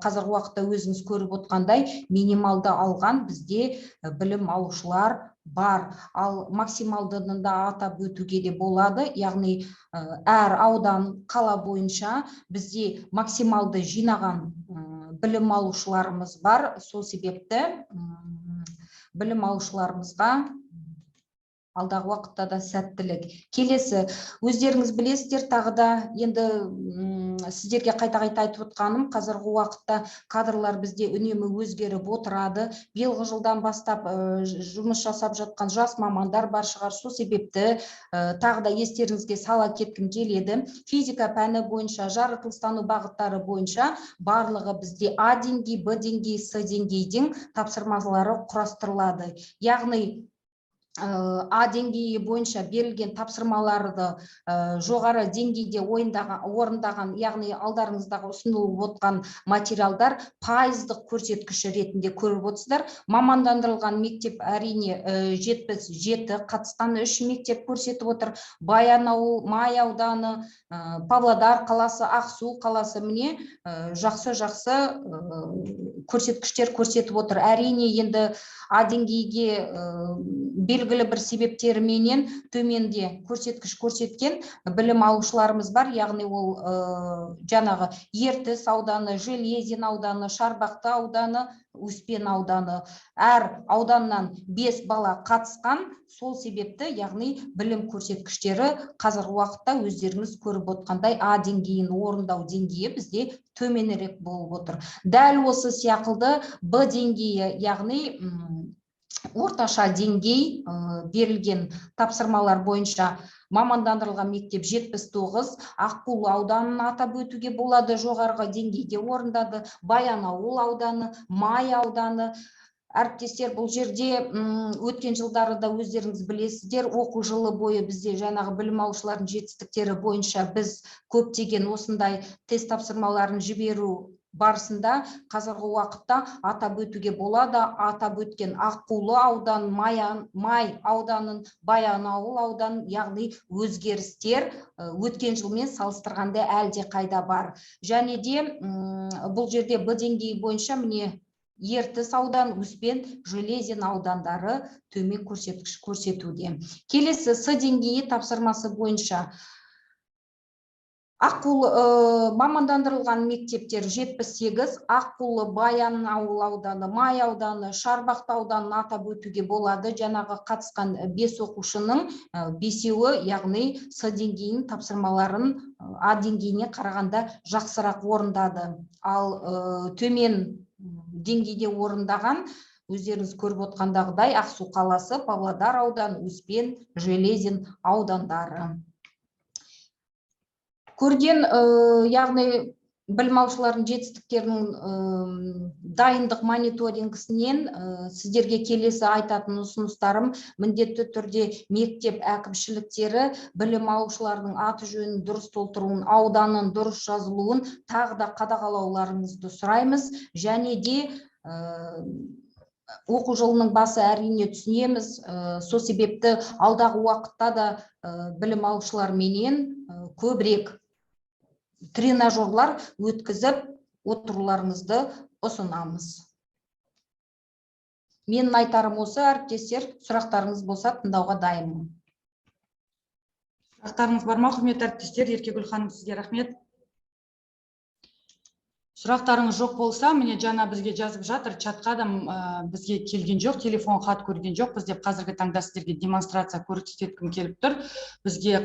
қазіргі уақытта өзіңіз көріп отқандай минималды алған бізде білім алушылар бар. Ал максималдыны да атап өтуге де болады, яғни әр аудан қала бойынша бізде максималды жинаған білім алушыларымыз бар. Сол себепті білім алушыларымызға алдағы уақытта да сәттілік. Келесі, өздеріңіз білесіздер, тағы да енді сіздерге қайта-қайта айтып отқаным, қазіргі уақытта кадрлар бізде үнемі өзгеріп отырады. Биылғы жылдан бастап жұмыс жасап жатқан жас мамандар бар шығар. Сол себепті тағы да естеріңізге сала кеткім келеді. Физика пәні бойынша, жаратылыстану бағыттары бойынша барлығы бізде А деңгей, Б деңгей, С деңгейдің тапсырмалары құрастырылады. Яғни А деңгейі бойынша берілген тапсырмаларды жоғары деңгейде орындаған, яғни алдарыңыздағы ұсынылып отқан материалдар пайыздық көрсеткіші ретінде көріп отырсыздар. Мамандандырылған мектеп әрине 77 қатысқан 3 мектеп көрсетіп отыр. Баянауыл, Май ауданы, Павлодар қаласы, Ақсу қаласы, міне жақсы көрсеткіштер көрсетіп отыр. Әрине енді А деңгейге белгілі бір себептерменен төменде көрсеткіш көрсеткен білім алушыларымыз бар, яғни ол жаңағы Ертіс ауданы, Железин ауданы, Шарбақты ауданы, Успен ауданы. Әр ауданнан 5 бала қатысқан, сол себепті, яғни білім көрсеткіштері қазіргі уақытта өздеріңіз көріп отқандай А деңгейін орындау деңгейі бізде төменірек болып отыр. Дәл осы сияқылды Б деңгейі, яғни орташа деңгей берілген тапсырмалар бойынша мамандандырылған мектеп 79, Аққулы ауданын атап өтуге болады, жоғарғы деңгейде орындады, Баянауыл ауданы, Май ауданы. Әріптестер, бұл жерде өткен жылдары да өздеріңіз білесіздер, оқу жылы бойы бізде жаңағы білім алушылардың жетістіктері бойынша біз көптеген осындай тест тапсырмаларын жіберу барысында қазіргі уақытта атап өтуге болады. Атап өткен Аққулы аудан, Май ауданын, Баянауыл аудан, яғни өзгерістер өткен жылмен салыстырғанда әлде қайда бар. Және де бұл жерде Б деңгейі бойынша міне Ертіс аудан, Успен, Железин аудандары төмен көрсеткіш көрсетуде. Келесі С деңгейі тапсырмасы бойынша Аққулы мамандандырылған мектептер 78, Аққулы, Баянауыл ауданы, Май ауданы, Шарбақты ауданын атап өтуге болады. Жаңағы қатысқан 5 оқушының 5-еуі, яғни С деңгейінің тапсырмаларын А деңгейіне қарағанда жақсырақ орындады. Ал төмен деңгейде орындаған, өздеріңіз көріп отқандағыдай, Ақсу қаласы, Павлодар ауданы, Успен, Железин аудандары. Көрген, яғни білім алушылардың жетістіктерінің дайындық мониторингісінен сіздерге келесі айтатын ұсыныстарым, міндетті түрде мектеп әкімшіліктері білім алушылардың аты жөнін дұрыс толтыруын, ауданын дұрыс жазылуын тағы да қадағалауларыңызды сұраймыз. Және де оқу жылының басы, әрине түсінеміз, сол себепті алдағы уақытта да білім алушыларменен көбірек тренажерлар өткізіп отыруларыңызды ұсынамыз. Менің айтарым осы, әріптестер, сұрақтарыңыз болса тыңдауға дайынмын. Сұрақтарыңыз бар ма, құрметті әріптестер? Еркегүл ханым, сізге рахмет. Сұрақтарыңыз жоқ болса, міне жаңа бізге жазып жатыр, чатқа да бізге келген жоқ, телефон хат көрген жоқ. Біз деп қазіргі таңда сіздерге демонстрация көрсеткім келіп тұр. Бізге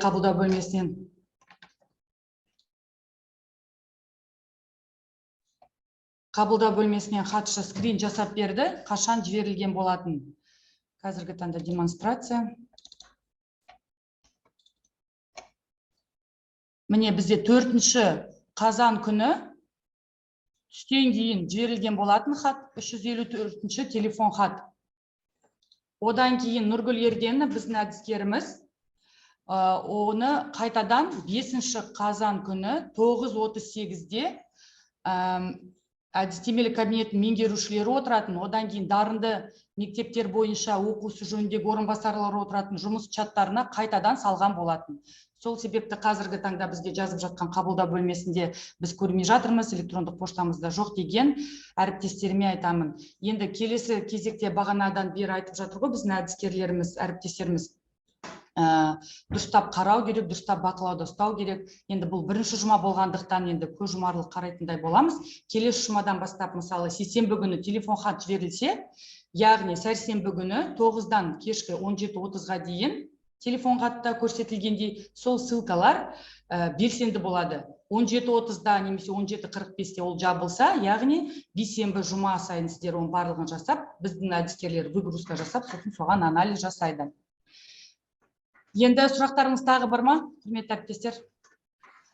қабылдау бөлмесінен хатшы скрин жасап берді, қашан жіберілген болатын. Қазіргі таңда демонстрация. Міне бізде 4 қазан күні түстен кейін жіберілген болатын хат, 354 телефон хат. Одан кейін Нұргүл Ердені біздің әдіскеріміз оны қайтадан 5 қазан күні 9:38-де әдістемелік кабинеттің меңгерушілері отыратын, одан кейін дарынды мектептер бойынша оқусы жөніндегі орынбасарлары отыратын жұмыс чаттарына қайтадан салған болатын. Сол себепті қазіргі таңда бізде жазып жатқан қабылдау бөлмесінде біз көрмей жатырмыз, электрондық поштамызда жоқ деген әріптестеріме айтамын. Енді келесі кезекте бағанадан бері айтып жатыр ғой, біздің әдіскерлеріміз, әріптестеріміз дұрыстап қарау керек, дұрыстап бақылауда ұстау керек. Енді бұл бірінші жұма болғандықтан енді көз жұмарлық қарайтындай боламыз. Келесі жұмадан бастап, мысалы, сейсенбі күні телефон хат жіберілсе, яғни сәрсенбі күні 9-дан кешкі 17:30-ға дейін телефон хатта көрсетілгендей сол ссылкалар белсенді болады. 17:30-да немесе 17:45-те ол жабылса, яғни бейсенбі жұма сайын сіздер оның барлығын жасап, біздің әдіскерлер выгрузка жасап, соған анализ жасайды. Енді сұрақтарыңыз тағы бар ма, құрметті әріптестер?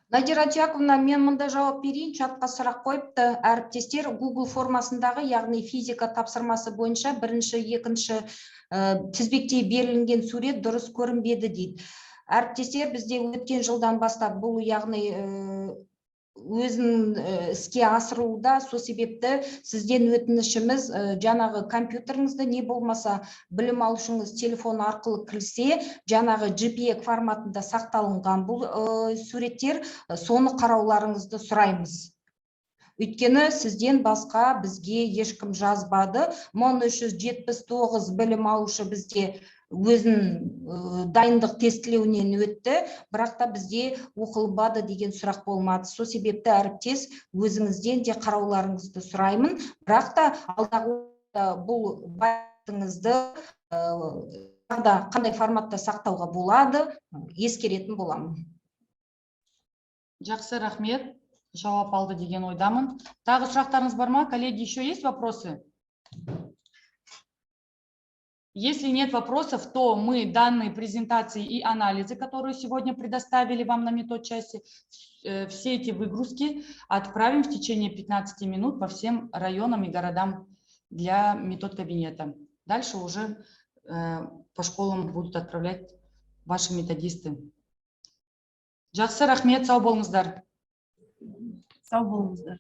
Надира Яковлевна, мен мұнда жауап берейін, чатқа сұрақ қойыпты. Әріптестер, Google формасындағы, яғни физика тапсырмасы бойынша бірінші, екінші тізбекте берілген сурет дұрыс көрінбеді дейді. Әріптестер, бізде өткен жылдан бастап бұл, яғни өзін іске асыруда, сол себепті сізден өтінішіміз жаңағы компьютеріңізді не болмаса білім алушыңыз телефон арқылы кірсе, жаңағы JPEG форматында сақталынған бұл суреттер, соны қарауларыңызды сұраймыз. Өйткені сізден басқа бізге ешкім жазбады. 1379 білім алушы бізде өзін дайындық тестілеуінен өтті, бірақ та бізде оқылбады деген сұрақ болмады. Сол себепті әріптес өзіңізден де қарауларыңызды сұраймын, бірақ та алдағы бұл баяндыңызды қандай форматта сақтауға болады, ескеретін боламын. Жақсы, рахмет. Жауап алды деген ойдамын. Тағы сұрақтарыңыз бар ма? Коллеги, еще есть вопросы? Если нет вопросов, то мы данные презентации и анализы, которые сегодня предоставили вам на методчасе, все эти выгрузки отправим в течение 15 минут по всем районам и городам для методкабинета. Дальше уже по школам будут отправлять ваши методисты. Жақсы, рахмет, сау болыңыздар. Сау болыңыздар.